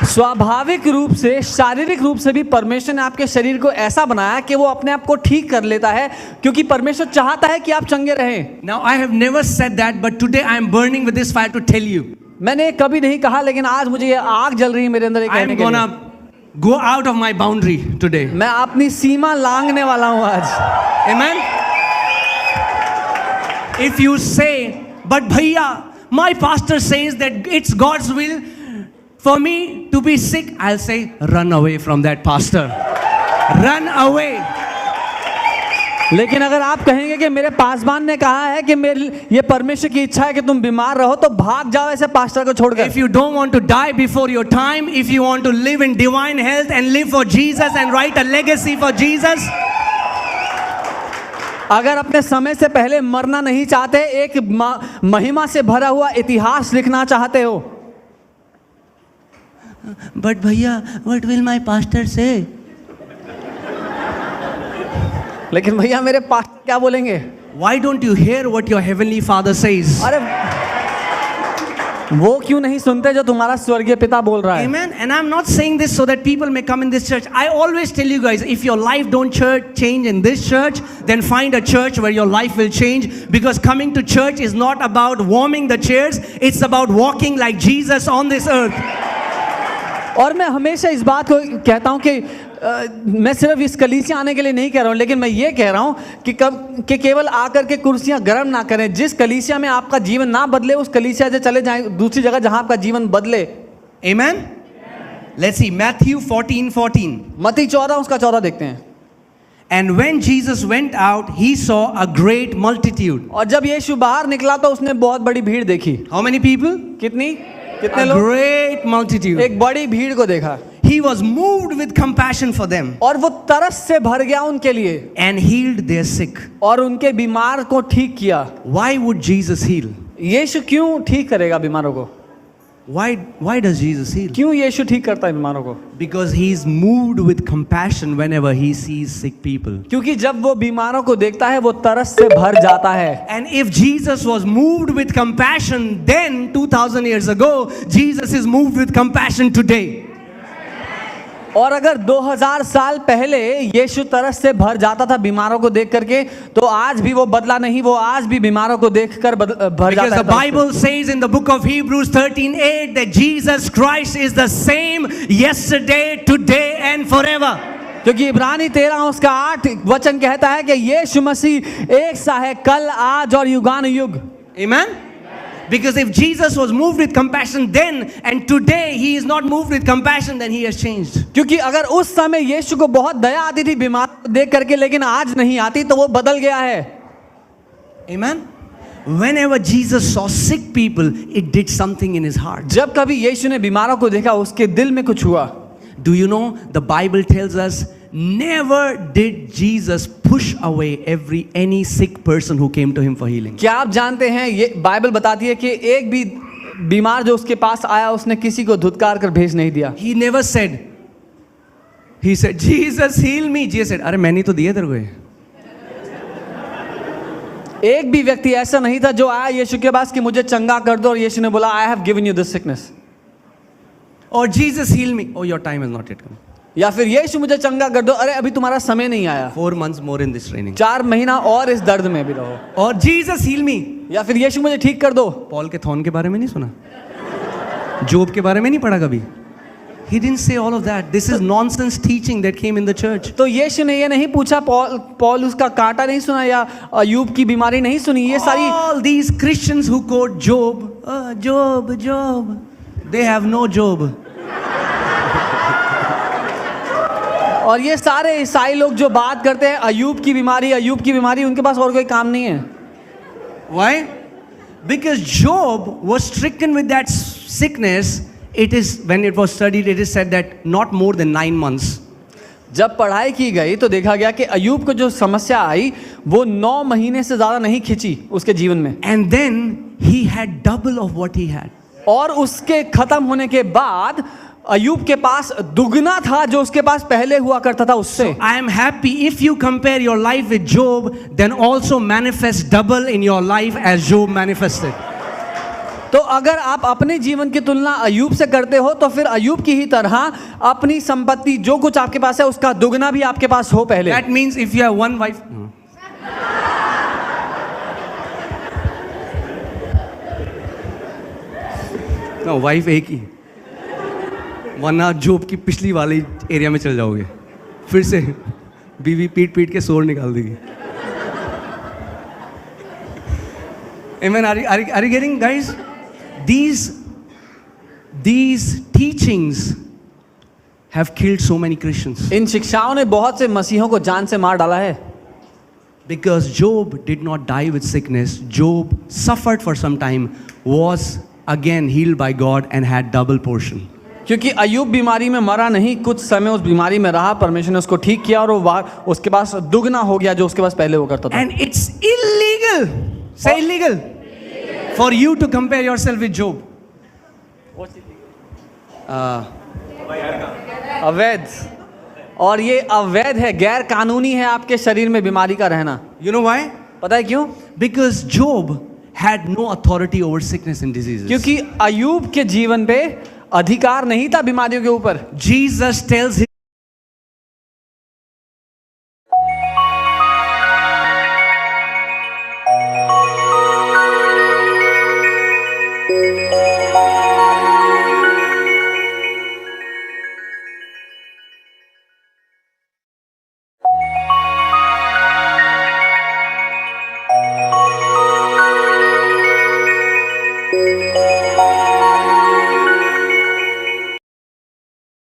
स्वाभाविक रूप से शारीरिक रूप से भी परमेश्वर ने आपके शरीर को ऐसा बनाया कि वो अपने आप को ठीक कर लेता है, क्योंकि परमेश्वर चाहता है कि आप चंगे रहें। Now, I have never said that, but today I am burning with this fire to tell you. मैंने कभी नहीं कहा, लेकिन आज मुझे ये आग जल रही है मेरे अंदर ये I कहने am के लिए। gonna go out of my boundary today. मैं अपनी सीमा लांघने वाला हूं आज। Amen? If you say, but bhaiya, my pastor says that it's God's will for me to be sick, I'll say, run away from that pastor. Run away. लेकिन अगर आप कहेंगे कि मेरे पासवान ने कहा है कि मेरे ये परमेश्वर की इच्छा है कि तुम बीमार रहो, तो भाग जाओ ऐसे पास्टर को छोड़कर। If you don't want to die before your time, if you want to live in divine health and live for Jesus and write a legacy for Jesus, अगर अपने समय से पहले मरना नहीं चाहते, एक महिमा से भरा हुआ इतिहास लिखना चाहते हो, but bhaiya, what will my pastor say? लेकिन भैया मेरे पास्टर क्या बोलेंगे? Why don't you hear what your heavenly Father says? अरे वो क्यों नहीं सुनते जो तुम्हारा स्वर्गीय पिता बोल रहा है? Amen. And I'm not saying this so that people may come in this church. I always tell you guys, if your life don't change in this church, then find a church where your life will change. Because coming to church is not about warming the chairs. It's about walking like Jesus on this earth. और मैं हमेशा इस बात को कहता हूँ कि मैं सिर्फ इस कलीसिया आने के लिए नहीं कह रहा हूँ, लेकिन मैं ये कह रहा हूँ कि केवल आकर के कुर्सियाँ गर्म ना करें। जिस कलीसिया में आपका जीवन ना बदले, उस कलीसिया से चले जाएं दूसरी जगह जहाँ आपका जीवन बदले। Amen. Let's see Matthew 14:14. मत्ती 14 उसका 14 देखते हैं। And when Jesus went out, he saw a great multitude. और जब यीशु बाहर निकला तो उसने बहुत बड़ी भीड़ देखी। How many people? कितने A लोग? great multitude. एक बड़ी भीड़ को देखा He was moved with compassion for them और वो तरस से भर गया उनके लिए and healed their sick. और उनके बीमार को ठीक किया। Why would Jesus heal? यीशु क्यों ठीक करेगा बीमारों को? Why does Jesus heal? क्यों यीशु ठीक करता है बीमारों को? Because he is moved with compassion whenever he sees sick people. क्योंकि जब वो बीमारों को देखता है वो तरस से भर जाता है। And if Jesus was moved with compassion then 2000 years ago, Jesus is moved with compassion today. और अगर 2000 साल पहले यीशु तरस से भर जाता था बीमारों को देख करके, तो आज भी वो बदला नहीं, वो आज भी बीमारों को देखकर भर Because जाता है। the Bible says in the book of Hebrews 13:8 that Jesus Christ is the same yesterday, today and forever. क्योंकि इब्रानी 13 उसका 8 वचन कहता है कि यीशु मसीह एक सा है, कल आज और युगानुयुग। Amen. Because if Jesus was moved with compassion then and today he is not moved with compassion, then he has changed. क्योंकि अगर उस समय यीशु को बहुत दया आती थी बीमार को देख करके, लेकिन आज नहीं आती, तो वो बदल गया है। Amen. Whenever Jesus saw sick people, it did something in his heart. जब कभी यीशु ने बीमारों को देखा उसके दिल में कुछ हुआ। Do you know the Bible tells us never did Jesus push away any sick person who came to him for healing. क्या आप जानते हैं ये बाइबल बताती है कि एक भी बीमार जो उसके पास आया उसने किसी को धुतकार कर भेज नहीं दिया। He never said, he said, Jesus heal me. Jesus said, अरे मैंने तो दिया तेरे को ये। एक भी व्यक्ति ऐसा नहीं था जो आया यीशु के पास कि मुझे चंगा कर दो, और यीशु ने बोला I have given you this sickness. Or Jesus heal me. Oh, your time has not yet come. या फिर यीशु मुझे चंगा कर दो, अरे अभी तुम्हारा समय नहीं आया, 4 months more in this training. 4 महीना और इस दर्द में भी रहो। Or Jesus heal me. या फिर यीशु मुझे ठीक कर दो। पॉल के थॉर्न के बारे में नहीं सुना? जोब के बारे में नहीं पढ़ा कभी? He didn't say all of that. This is nonsense teaching that came in the church. तो यीशु ने ये नहीं पूछा पॉल उसका कांटा नहीं सुना या अय्यूब की बीमारी नहीं सुनी। ये सारी All these Christians who quote Job, Job, they have no Job. और ये सारे ईसाई लोग जो बात करते हैं अयूब की बीमारी, उनके पास और कोई काम नहीं है। Why? Because Job was stricken with that sickness. It is, when it was studied, it is said that not more than 9 months. जब पढ़ाई की गई तो देखा गया कि अयूब को जो समस्या आई वो 9 महीने से ज़्यादा नहीं खिंची उसके जीवन में। And then he had double of what he had. और उसके खत्म होने के बाद अयूब के पास दुगना था जो उसके पास पहले हुआ करता था उससे। I am happy if you compare your life with Job, then also manifest double in your life as Job manifested. तो अगर आप अपने जीवन की तुलना अयूब से करते हो तो फिर अयूब की ही तरह अपनी संपत्ति जो कुछ आपके पास है उसका दुगना भी आपके पास हो पहले। That means if you have one wife. No, wife एक ही, वरना जोब की पिछली वाली एरिया में चल जाओगे, फिर से बीवी पीट पीट के शोर निकाल देगी। Amen. Are you getting, guys? These teachings have killed so many Christians. इन शिक्षाओं ने बहुत से मसीहों को जान से मार डाला है। Because Job did not die with sickness, Job suffered for some time, was again healed by God and had double portion. क्योंकि अयूब बीमारी में मरा नहीं, कुछ समय उस बीमारी में रहा, परमेश्वर ने उसको ठीक किया और वो उसके पास दुगना हो गया जो उसके पास पहले वो करता था। And it's illegal. Say illegal. For you to compare yourself with Job. अवैध, और ये अवैध है, गैर कानूनी है आपके शरीर में बीमारी का रहना। You know why? पता है क्यों? Because Job had no authority over sickness and diseases. क्योंकि अयूब के जीवन पे अधिकार नहीं था बीमारियों के ऊपर। Jesus tells him,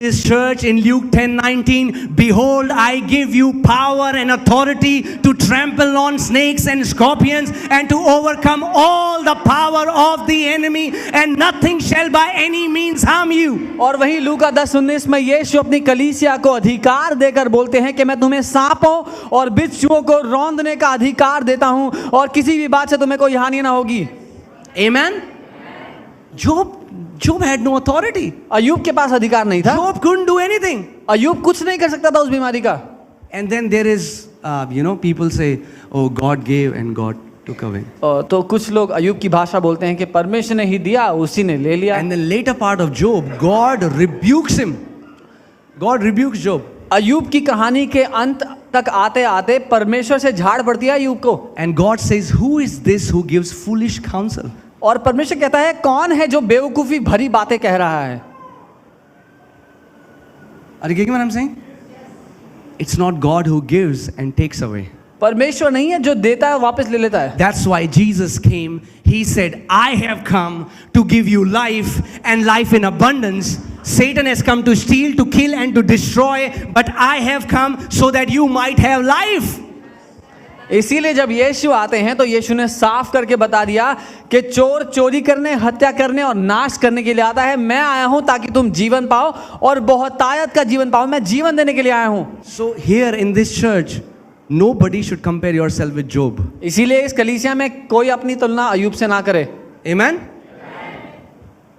this church in Luke 10:19, behold, I give you power and authority to trample on snakes and scorpions and to overcome all the power of the enemy, and nothing shall by any means harm you. और वहीं लूका 10:19 में यीशु अपनी कलीसिया को अधिकार देकर बोलते हैं कि मैं तुम्हें सांपों और बिच्छुओं को रौंदने का अधिकार देता हूं और किसी भी बात से तुम्हें कोई हानि ना होगी। Amen. Job had no authority. Ayub के पास अधिकार नहीं था। Job couldn't do anything. Ayub कुछ नहीं कर सकता था उस बीमारी का। And then there is, people say, oh, God gave and God took away. तो कुछ लोग अयूब की भाषा बोलते हैं कि परमेश्वर ने ही दिया, उसी ने ले लिया। And the later part of Job, God rebukes him. God rebukes Job. Ayub की कहानी के अंत तक आते आते परमेश्वर से झाड़ पड़ती है अयूब को। And God says, who is this who gives foolish counsel? और परमेश्वर कहता है कौन है जो बेवकूफी भरी बातें कह रहा है। Are you getting what I'm saying? It's not God who gives and takes away. परमेश्वर नहीं है जो देता है वापस ले लेता है। That's why Jesus came. He said, I have come to give you life and life in abundance. Satan has come to steal, to kill and to destroy, but I have come so that you might have life. इसीलिए जब यीशु आते हैं तो यीशु ने साफ करके बता दिया कि चोर चोरी करने, हत्या करने और नाश करने के लिए आता है। मैं आया हूं ताकि तुम जीवन पाओ और बहुतायत का जीवन पाओ। मैं जीवन देने के लिए आया हूं। So here in this church, nobody should compare yourself with Job. इसीलिए इस कलीसिया में कोई अपनी तुलना अयूब से ना करे। Amen?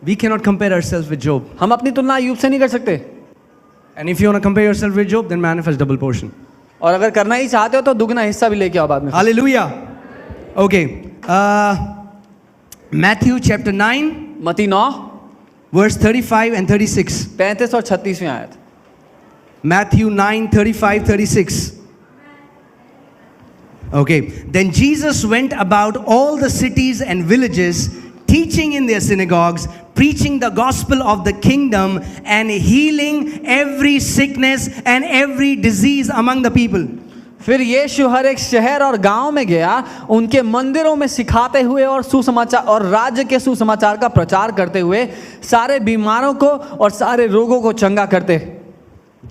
We cannot compare ourselves with Job. हम अपनी तुलना अयूब से नहीं कर सकते। And if you want to compare yourself with Job, then manifest double portion. और अगर करना ही चाहते हो तो दुगना हिस्सा भी लेके आओ बाद में। Hallelujah. Okay. Matthew chapter 9, मत्ती 9 verse 35 and 36. 35 और 36वीं आयत। Matthew 9, 35, 36. Okay. Then Jesus went about all the cities and villages, teaching in their synagogues, preaching the gospel of the kingdom and healing every sickness and every disease among the people. फिर यीशु हर एक शहर और गांव में गया, उनके मंदिरों में सिखाते हुए और सुसमाचार और राज्य के सुसमाचार का प्रचार करते हुए सारे बीमारों को और सारे रोगों को चंगा करते।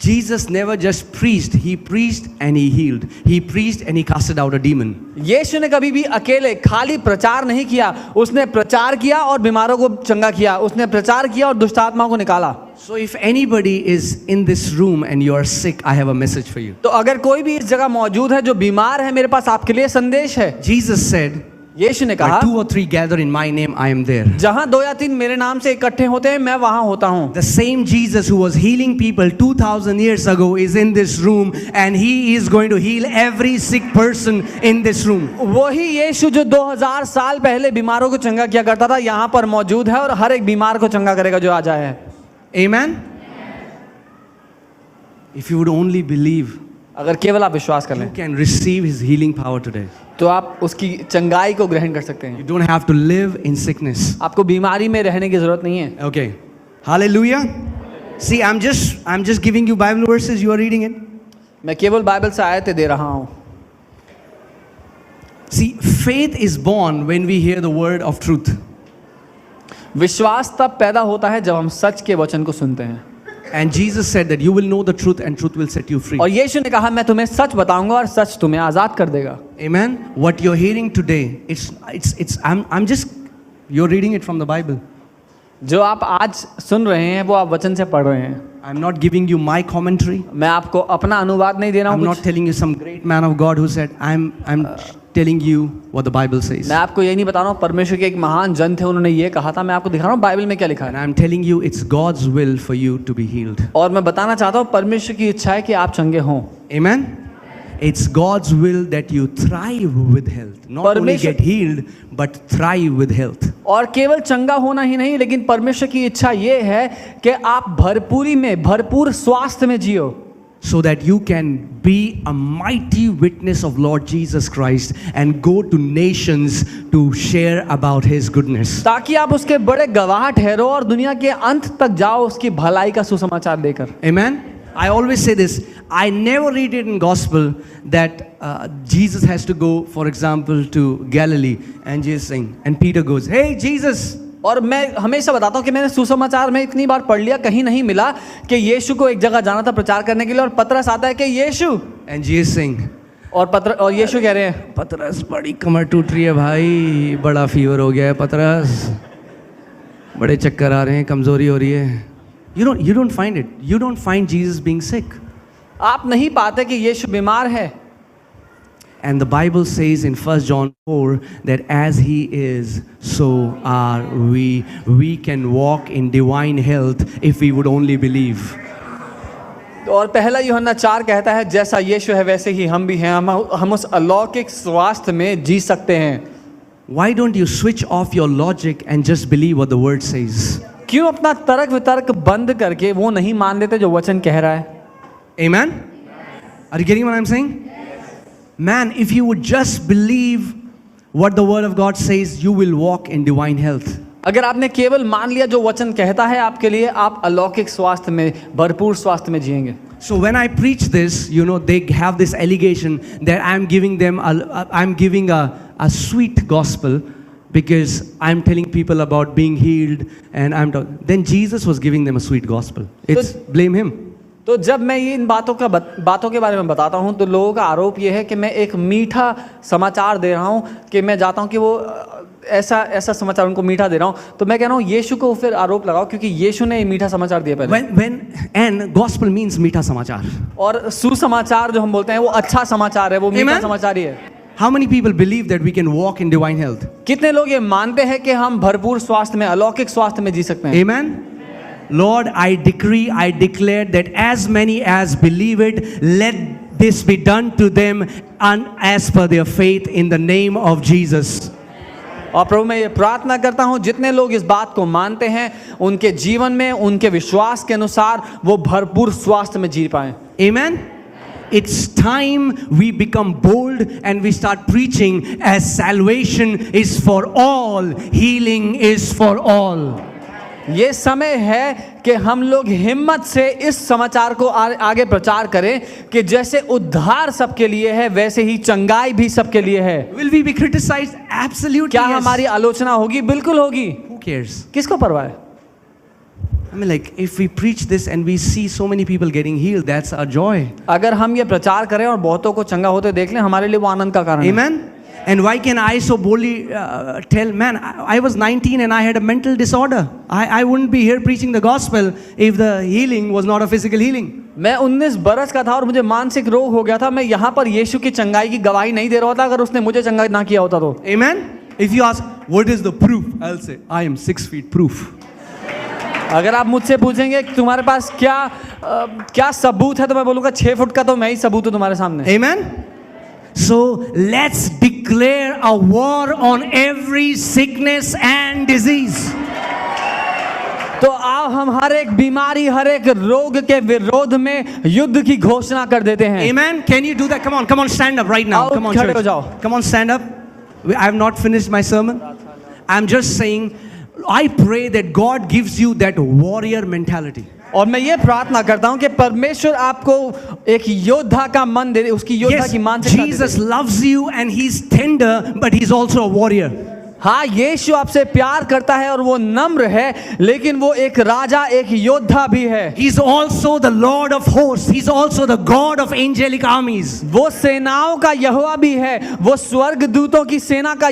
Jesus never just preached, he preached and he healed. He preached and he casted out a demon. यीशु ने कभी भी अकेले खाली प्रचार नहीं किया, उसने प्रचार किया और बीमारों को चंगा किया, उसने प्रचार किया और दुष्ट आत्माओं को निकाला। So if anybody is in this room and you are sick, I have a message for you. तो अगर कोई भी इस जगह मौजूद है जो बीमार है, मेरे पास आपके लिए संदेश है। Jesus said, यीशु ने कहा, where 2 or 3 gather in my name, I am there. जहां 2 या 3 मेरे नाम से इकट्ठे होते हैं, मैं वहां होता हूं। The same Jesus who was healing people 2000 years ago is in this room and he is going to heal every sick person in this room. वही यीशु जो 2000 साल पहले बीमारों को चंगा किया करता था, यहाँ पर मौजूद है और हर एक बीमार को चंगा करेगा जो आ जाए। Amen? If you would only believe, अगर केवल आप विश्वास कर you लें can receive his healing power today. तो आप उसकी चंगाई को ग्रहण कर सकते You हैं। don't have to live in sickness. आपको बीमारी में रहने की जरूरत नहीं है। Okay. Hallelujah. See, I'm just giving you Bible verses, you are reading it. मैं केवल बाइबल से आयतें दे रहा हूँ। See, faith is born when we hear the word of truth. विश्वास तब पैदा होता है जब हम सच के वचन को सुनते हैं। And Jesus said that you will know the truth and truth will set you free. और यीशु ने कहा, मैं तुम्हें सच बताऊंगा और सच तुम्हें आजाद कर देगा। Amen. What you're hearing today, I'm just, you're reading it from the Bible. जो आप आज सुन रहे हैं वो आप वचन से पढ़ रहे हैं। I'm not giving you my commentary. मैं आपको अपना अनुवाद नहीं दे रहा I'm हूँ। not telling you some great man of God who said, I'm telling you what the Bible says. मैं आपको ये नहीं बता रहा हूँ परमेश्वर के एक महान जन थे, उन्होंने ये कहा था। मैं आपको दिखा रहा हूँ बाइबल में क्या लिखा And है। I'm telling you it's God's will for you to be healed. और मैं बताना चाहता हूँ परमेश्वर की इच्छा है कि आप चंगे हों। Amen. It's God's will that you thrive with health. Not only परमेश्वर- get healed, but thrive with health. और केवल चंगा होना ही नहीं, लेकिन परमेश्वर की इच्छा ये है कि आप भरपूरी में, भरपूर स्वास्थ्य में जियो, So that you can be a mighty witness of Lord Jesus Christ and go to nations to share about His goodness. ताकि आप उसके बड़े गवाह ठहरो और दुनिया के अंत तक जाओ उसकी भलाई का सुसमाचार देकर। Amen. I always say this. I never read it in gospel that Jesus has to go, for example, to Galilee and Jesus saying, and Peter goes, "Hey Jesus." और मैं हमेशा बताता हूँ कि मैंने सुसमाचार में इतनी बार पढ़ लिया, कहीं नहीं मिला कि यीशु को एक जगह जाना था प्रचार करने के लिए और पतरस आता है कि यीशु, And Jesus saying, और यीशु कह रहे हैं, पतरस बड़ी कमर टूट रही है भाई, बड़ा फीवर हो गया है पतरस, बड़े चक्कर आ रहे हैं, कमजोरी हो रही है। You don't find it. You don't find Jesus being sick. आप नहीं पाते कि यीशु बीमार है। And the Bible says in 1 John 4 that as He is, so are we. We can walk in divine health if we would only believe. और पहला यूहन्ना 4 कहता है, जैसा यीशु है वैसे ही हम भी हैं, हम उस अलौकिक स्वास्थ्य में जी सकते हैं। Why don't you switch off your logic and just believe what the word says? क्यों अपना तर्क वितर्क बंद करके वो नहीं मान लेते जो वचन कह रहा है? Amen? Are you getting what I'm saying? Man, if you would just believe what the word of God says, you will walk in divine health. अगर आपने केवल मान लिया जो वचन कहता है आपके लिए, आप अलौकिक स्वास्थ्य में, भरपूर स्वास्थ्य में जिएंगे। So when I preach this, they have this allegation that I'm giving them, I'm giving a sweet gospel because I'm telling people about being healed and then Jesus was giving them a sweet gospel. It's blame Him. तो जब मैं ये इन बातों के बारे में बताता हूँ तो लोगों का आरोप ये है कि मैं एक मीठा समाचार दे रहा हूँ, कि मैं जाता हूँ कि वो ऐसा समाचार उनको मीठा दे रहा हूँ। तो मैं कह रहा हूँ यीशु को फिर आरोप लगाओ, क्योंकि यीशु ने मीठा समाचार दिया पहले। And gospel means मीठा समाचार. और सुसमाचार जो हम बोलते हैं वो अच्छा समाचार है, वो मीठा समाचार ही है। How many people believe that we can walk in divine health? कितने लोग ये मानते हैं कि हम भरपूर स्वास्थ्य में, अलौकिक स्वास्थ्य में जी सकते हैं? Amen. Lord, I decree, I declare that as many as believe it, let this be done to them and as per their faith in the name of Jesus. और प्रभु मैं ये प्रार्थना करता हूँ जितने लोग इस बात को मानते हैं उनके जीवन में उनके विश्वास के अनुसार वो भरपूर स्वास्थ्य में जी पाएं। Amen. It's time we become bold and we start preaching as salvation is for all, healing is for all. ये समय है कि हम लोग हिम्मत से इस समाचार को आगे प्रचार करें कि जैसे उद्धार सबके लिए है वैसे ही चंगाई भी सबके लिए है। Will we be criticized? Absolutely. क्या Yes. हमारी आलोचना होगी? बिल्कुल होगी। Who cares? किसको परवाह है? I mean, like, if we preach this and we see so many people getting healed, that's our joy. अगर हम ये प्रचार करें और बहुतों को चंगा होते देख लें, हमारे लिए वो आनंद का कारण है। Amen? And why can I so boldly tell, man, I was 19 and I had a mental disorder. I wouldn't be here preaching the gospel if the healing was not a physical healing. मैं 19 बरस का था और मुझे मानसिक रोग हो गया था, मैं यहाँ पर यीशु की चंगाई की गवाही नहीं दे रहा था अगर उसने मुझे चंगा ना किया होता तो। Amen? If you ask, what is the proof? I'll say, I am 6 feet proof. अगर आप मुझसे पूछेंगे कि तुम्हारे पास क्या सबूत है, तो मैं बोलूँगा 6 फुट का तो मैं ही सबूत हूँ तुम्हारे सामने। Amen? So let's declare a war on every sickness and disease. तो आओ हम हर एक बीमारी, हर एक रोग के विरोध में युद्ध की घोषणा कर देते हैं। Amen? Can you do that? Come on, stand up right now. आओ, Come on, खड़े हो church. जाओ। Come on, stand up. I have not finished my sermon. I'm just saying, I pray that God gives you that warrior mentality. और मैं ये प्रार्थना करता हूँ कि परमेश्वर आपको एक योद्धा का मन दे, उसकी योद्धा Yes, की मानसिकता दे। Jesus loves you and he's tender, but he's also a warrior. हाँ, यीशु आपसे प्यार करता है और वो नम्र है, लेकिन वो एक राजा, एक योद्धा भी है। He's also the Lord of hosts. He's also the God of angelic armies. वो सेनाओं का यहोवा भी है, वो स्वर्ग दूतों की सेना का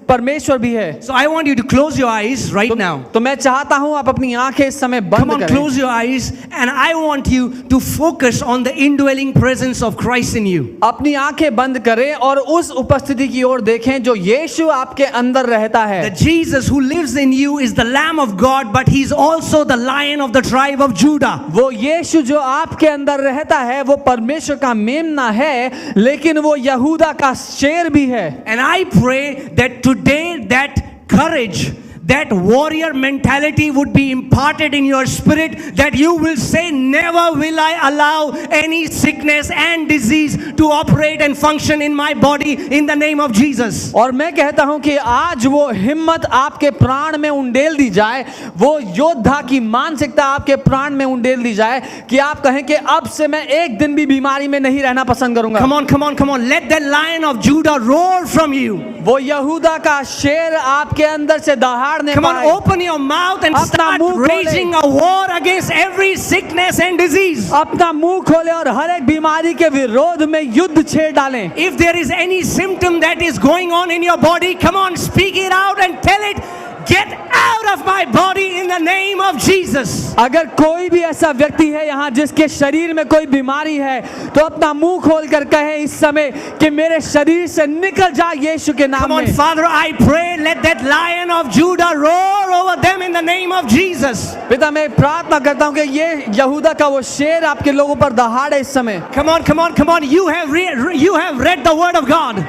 परमेश्वर भी है। So I want you to close your eyes right now. तो मैं चाहता हूँ आप अपनी आंखें इस समय Come बंद on, करें। close your eyes, and I want you to focus on the indwelling presence of Christ in you. अपनी आंखें बंद करें और उस उपस्थिति की ओर देखें जो यीशु आपके अंदर रहता है। The Jesus who lives in you is the Lamb of God, but he's also the Lion of the tribe of Judah. वो यीशु जो आपके अंदर रहता है वो परमेश्वर का मेमना है, लेकिन वो यहूदा का शेर भी है। And I pray that today that courage, that warrior mentality would be imparted in your spirit, that you will say, never will I allow any sickness and disease to operate and function in my body in the name of Jesus. और मैं कहता हूं कि आज वो हिम्मत आपके प्राण में उंडेल दी जाए, वो योद्धा की मानसिकता आपके प्राण में उंडेल दी जाए कि आप कहें कि अब से मैं एक दिन भी बीमारी में नहीं रहना पसंद करूंगा। Come on. Let the Lion of Judah roar from you. वो यहूदा का शेर आपके अंदर से दहाड़ने Come on, पाए। open your mouth and अपना start मुंह खोले। raging a war against every sickness and disease. अपना मुंह खोले और हर एक बीमारी के विरोध में युद्ध छेड़ डालें। If there is any symptom that is going on in your body, come on, speak it out and tell it, get out of my body in the name of Jesus. अगर कोई भी ऐसा व्यक्ति है यहाँ जिसके शरीर में कोई बीमारी है, तो अपना मुंह खोल कर कहे इस समय कि मेरे शरीर से निकल जा यीशु के नाम Come on, में। Father, I pray, let that Lion of Judah roar over them in the name of Jesus. पिता, मैं प्रार्थना करता हूँ कि ये यहूदा का वो शेर आपके लोगों पर दहाड़े इस समय। Come on. You have read the word of God.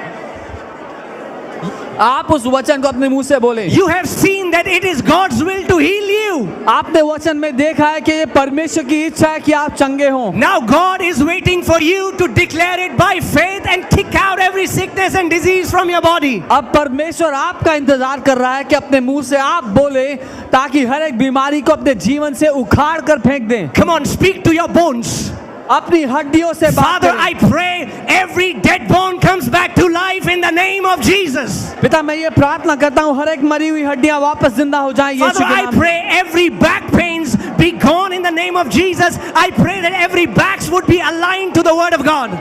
आप उस वचन को अपने मुंह से बोले। You have seen that it is God's will to heal you. आपने वचन में देखा है कि ये परमेश्वर की इच्छा है कि आप चंगे हों। Now God is waiting for you to declare it by faith and kick out every sickness and disease from your body. अब परमेश्वर आपका इंतजार कर रहा है कि अपने मुंह से आप बोले, ताकि हर एक बीमारी को अपने जीवन से उखाड़ कर फेंक दें। Come on, speak to your bones. अपनी हड्डियों से बात Father, करें। I pray every dead bone comes back to life in the name of Jesus. पिता, मैं ये प्रार्थना करता हूँ हर एक मरी हुई हड्डियां वापस जिंदा हो जाएं यीशु Father, के I नाम में। pray every back pains be gone in the name of Jesus. I pray that every backs would be aligned to the word of God.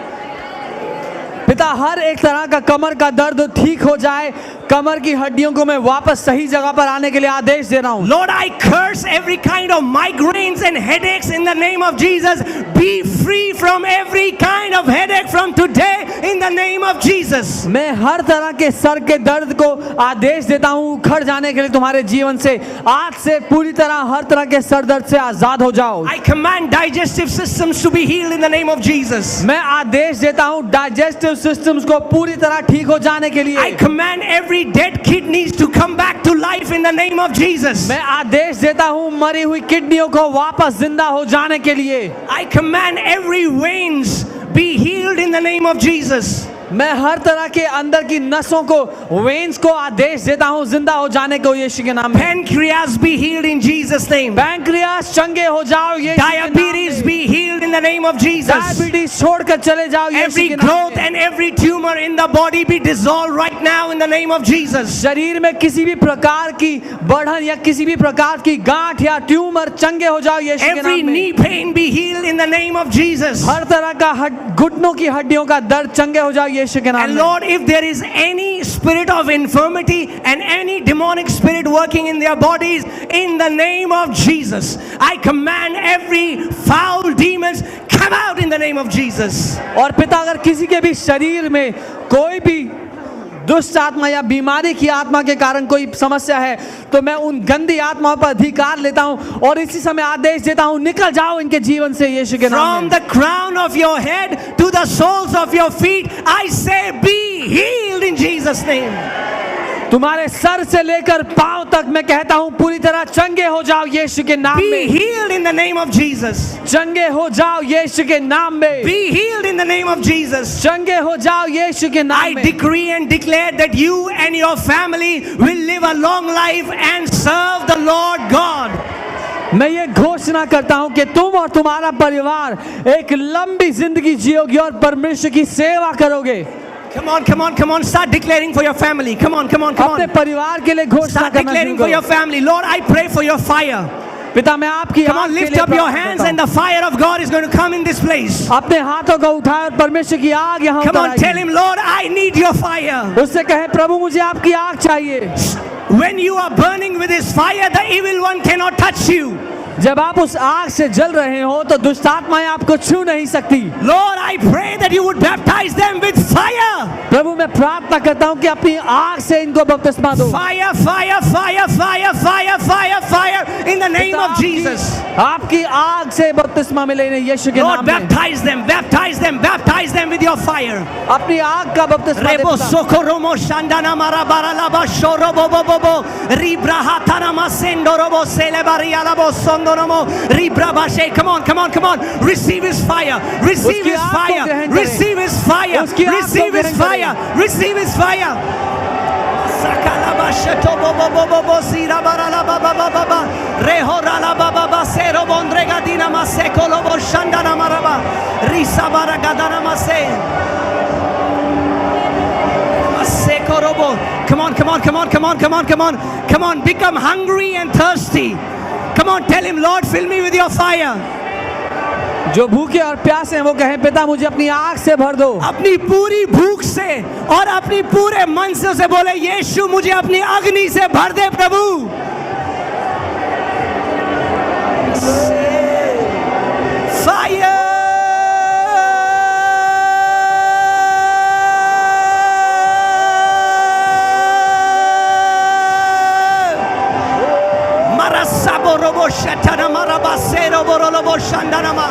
पिता, हर एक तरह का कमर का दर्द ठीक हो जाए, कमर की हड्डियों को मैं वापस सही जगह पर आने के लिए आदेश दे रहा हूँ। Lord, I curse every kind of migraines and headaches in the name of Jesus. Be free from every kind of headache from today in the name of Jesus. मैं हर तरह के सर के दर्द को आदेश देता हूँ उखड़ जाने के लिए तुम्हारे जीवन से। आज से पूरी तरह हर तरह के सर दर्द से आजाद हो जाओ। I command digestive systems to be healed in the name of Jesus. मैं आदेश देता हूँ डाइजेस्टिव सिस्टम्स को पूरी तरह ठीक हो जाने के लिए। I command every dead kidneys to come back to life in the name of Jesus. मैं आदेश देता हूँ मरी हुई किडनियों को वापस जिंदा हो जाने के लिए। I command every veins be healed in the name of Jesus. मैं हर तरह के अंदर की नसों को, वेन्स को आदेश देता हूँ जिंदा हो जाने को यीशु के नाम में। Pancreas be healed in Jesus' name. Pancreas चंगे हो जाओ यीशु के नाम में। Diabetes be healed healed in the name of Jesus. Diabetes छोड़कर चले जाओ यीशु Every के नाम growth में। and every tumor in the body be dissolved right now in the name of Jesus. शरीर में किसी भी प्रकार की बढ़न या किसी भी प्रकार की गांठ या ट्यूमर चंगे हो जाओ यीशु के Every नाम में। knee pain be healed in the name of Jesus. हर तरह का घुटनों की हड्डियों का दर्द चंगे हो जाओ यीशु के नाम And में। Lord, if there is any spirit of infirmity and any demonic spirit working in their bodies, in the name of Jesus, I command every foul demons come out in the name of Jesus. और पिता अगर किसी के भी शरीर में कोई भी दुष्ट आत्मा या बीमारी की आत्मा के कारण कोई समस्या है तो मैं उन गंदी आत्माओं पर अधिकार लेता हूं और इसी समय आदेश देता हूं, निकल जाओ इनके जीवन से यीशु के नाम From में। the crown of your head to the soles of your feet, I say be healed in Jesus' name. तुम्हारे सर से लेकर पांव तक मैं कहता हूं पूरी तरह चंगे हो जाओ यीशु के नाम Be में। healed in the name of Jesus. चंगे हो जाओ यीशु के नाम में। Be healed in the name of Jesus. चंगे हो जाओ यीशु के नाम I में। decree and declare that you and your family will live a long life and serve the Lord God. मैं ये घोषणा करता हूं कि तुम और तुम्हारा परिवार एक लंबी जिंदगी जियोगे और परमेश्वर की सेवा करोगे। Come on, come on, come on. Start declaring for your family. Come on, come on, come अपने on. परिवार के लिए घोषणा Start करना declaring शुरू for your करो। family. Lord, I pray for your fire. पिता मैं आपकी Come आग on, के lift लिए up your प्रार्थना hands करता and the fire of God is going to come in this place. हूं। अपने हाथों को उठाए और परमेश्वर की आग यहाँ Come उतर on, tell आएगी। him, Lord, I need your fire. उससे कहे प्रभु मुझे आपकी आग चाहिए। When you are burning with his fire, the evil one cannot touch you. जब आप उस आग से जल रहे हो तो दुष्ट आत्माएं आपको छू नहीं सकती। Lord, I pray that you would baptize them with fire. प्रभु मैं प्रार्थना करता हूं कि अपनी आग से इनको बपतिस्मा दो। Fire, fire, fire, fire, fire, fire, fire in the name of Jesus. आपकी आग से बपतिस्मा मिले इन्हें यीशु के Lord, नाम में। baptize them, baptize them, baptize them with your fire. अपनी आग का बपतिस्मा दे Rebo पिता। sokoromo shandana marabara laba shorobo bobo ribrahatana masendo robo celebari alabo sondoromo ribrabashe. Come on, come on, come on. Receive his fire. Receive उसकी his आग को fire. ग्रहण करें। Receive his fire. उसकी आग को Receive his ग्रहण fire. Receive his fire. Sakalabasheto bobo bobo bo sirabara la baba baba rehora la baba basero bondrega dina maseko lobo shandana maraba risabara gadana mase. Come on, come on, come on, come on, come on, come on, come on, become hungry and thirsty. Come on, tell him, Lord, fill me with your fire. जो भूखे और प्यासे हैं वो कहें पिता मुझे अपनी आग से भर दो। अपनी पूरी भूख से और अपनी पूरे मन से उसे बोले, यीशु मुझे अपनी अग्नि से भर दे प्रभु। Fire! Marasaborobo shatana marabasero borolobo shandanama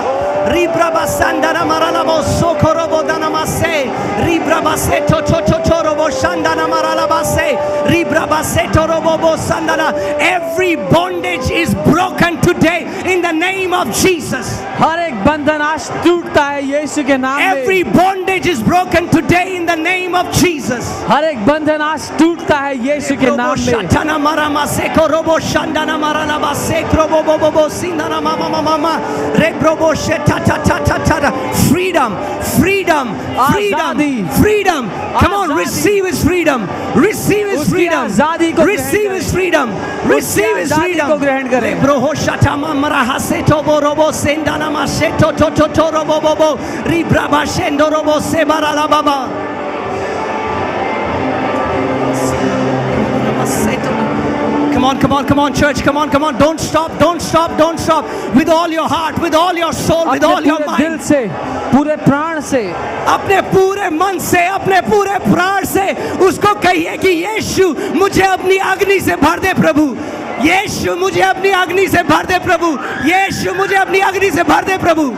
ribrabasandana maralabo sokorobo danamase ribrabaseto totorobo shandana maralabase ribrabaseto robobo sandana. Every bondage is broken today in the name of Jesus. हर एक बंधन आज टूटता है यीशु के नाम में। Every bondage is broken today in the name of Jesus. हर एक बंधन आज टूटता है यीशु के नाम में। Shatana marama seko robo shandana marala basekro bobo bobo sindana mama mama rebrobo sheta ta ta ta ta. Freedom, freedom, freedom, Azadi. freedom. Come on, Azadi. receive his freedom. Receive his उसकी freedom. आजादी को Receive ग्रहण his करें। freedom. Receive his आजादी freedom. को ग्रहण करें। Rebroho shatama maraha seto borobo sendana maseto to to to robo bobo ribraba shendo robo sebara la baba. Come on, come on, come on, church. Come on, come on. Don't stop, don't stop, don't stop. With all your heart, with all your soul, with all अपने your पूरे दिल mind. से पूरे प्राण से अपने पूरे मन से, अपने पूरे प्राण से उसको कहिए कि यीशु मुझे अपनी अग्नि से भर दे प्रभु। यीशु मुझे अपनी अग्नि से भर दे प्रभु। यीशु मुझे अपनी अग्नि से भर दे प्रभु।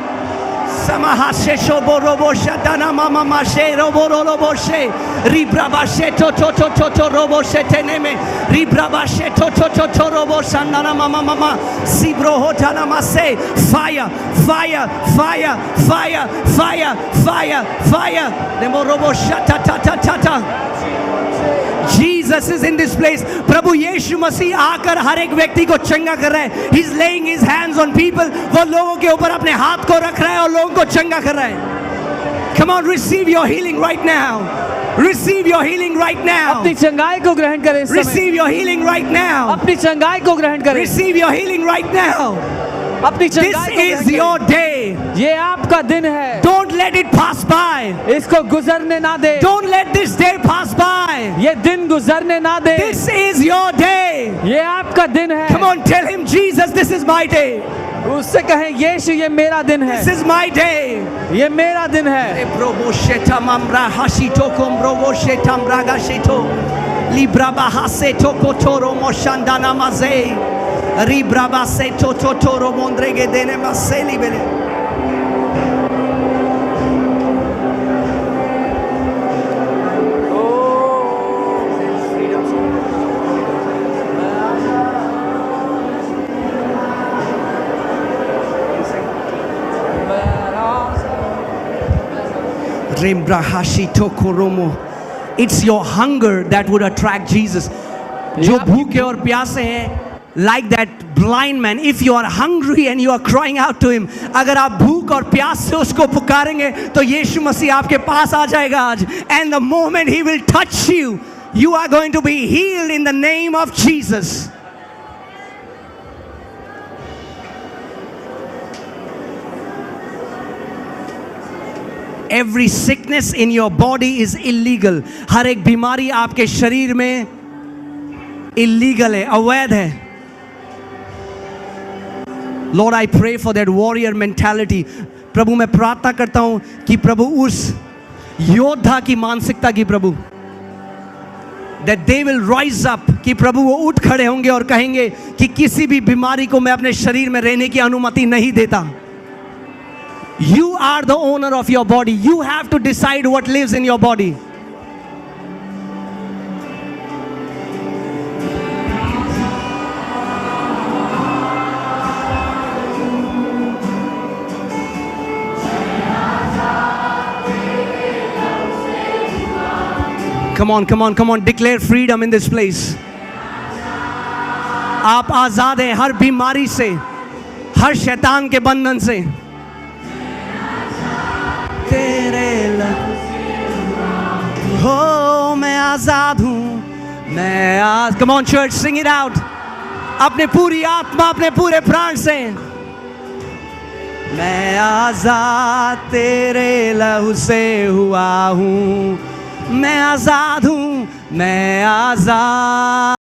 Samahashe shoborobo shatana mama mashe roborobo she ribrabashe to to to to to robo sheteneme ribrabashe to to to to robo shandana mama mama sibrohotana mase. Fire, fire, fire, fire, fire, fire, fire. Demorobo shata ta ta ta ta. Jesus Jesus is in this place. प्रभु यीशु मसीह आकर हर एक व्यक्ति को चंगा कर रहा है. He's laying his hands on people. वो लोगों के ऊपर अपने हाथ को रख रहा है और लोगों को चंगा कर रहा है. Come on, receive your healing right now. Receive your healing right now. अपनी चंगाई को ग्रहण करें इस समय. Receive your healing right now. अपनी चंगाई को ग्रहण करें. Receive your healing right now. अपनी This चंगाई को is ग्रहण your करें. day. ये आपका दिन है. Don't let it pass by. इसको गुजरने ना दे. Don't let this day pass by. ये दिन गुजरने ना दे. This is your day. ये आपका दिन है. Come on, tell him, Jesus, this is my day. उससे कहें, यीशु ये मेरा दिन है. This is my day. ये मेरा दिन है. Ebrobo sheta mamra hashito kombrobo sheta mraga shito. Libraba haseto kotoro moshandana mazei. Ribraba seto totoro mondrege dene maseli bele. It's your hunger that would attract Jesus. जो भूखे और प्यासे हैं, like that blind man, if you are hungry and you are crying out to him, अगर आप भूख और प्यास से उसको पुकारेंगे तो यीशु मसीह आपके पास आ जाएगा आज. And the moment he will touch you, you are going to be healed in the name of Jesus. Every sickness in your body is illegal. हर एक बीमारी आपके शरीर में illegal है, अवैध है. Lord, I pray for that warrior mentality. प्रभु मैं प्रार्थना करता हूँ कि प्रभु उस योद्धा की मानसिकता की प्रभु, that they will rise up, कि प्रभु वो उठ खड़े होंगे और कहेंगे कि किसी भी बीमारी को मैं अपने शरीर में रहने की अनुमति नहीं देता. You are the owner of your body. You have to decide what lives in your body. Come on, come on, come on. Declare freedom in this place. आप आजाद हैं हर बीमारी से, हर शैतान के बंधन से. हो मैं आजाद हूँ, मैं आज. Come on church, sing it out. अपने पूरी आत्मा, अपने पूरे प्राण से. मैं आजाद तेरे लहू से हुआ हूँ, मैं आजाद हूँ, मैं आजाद.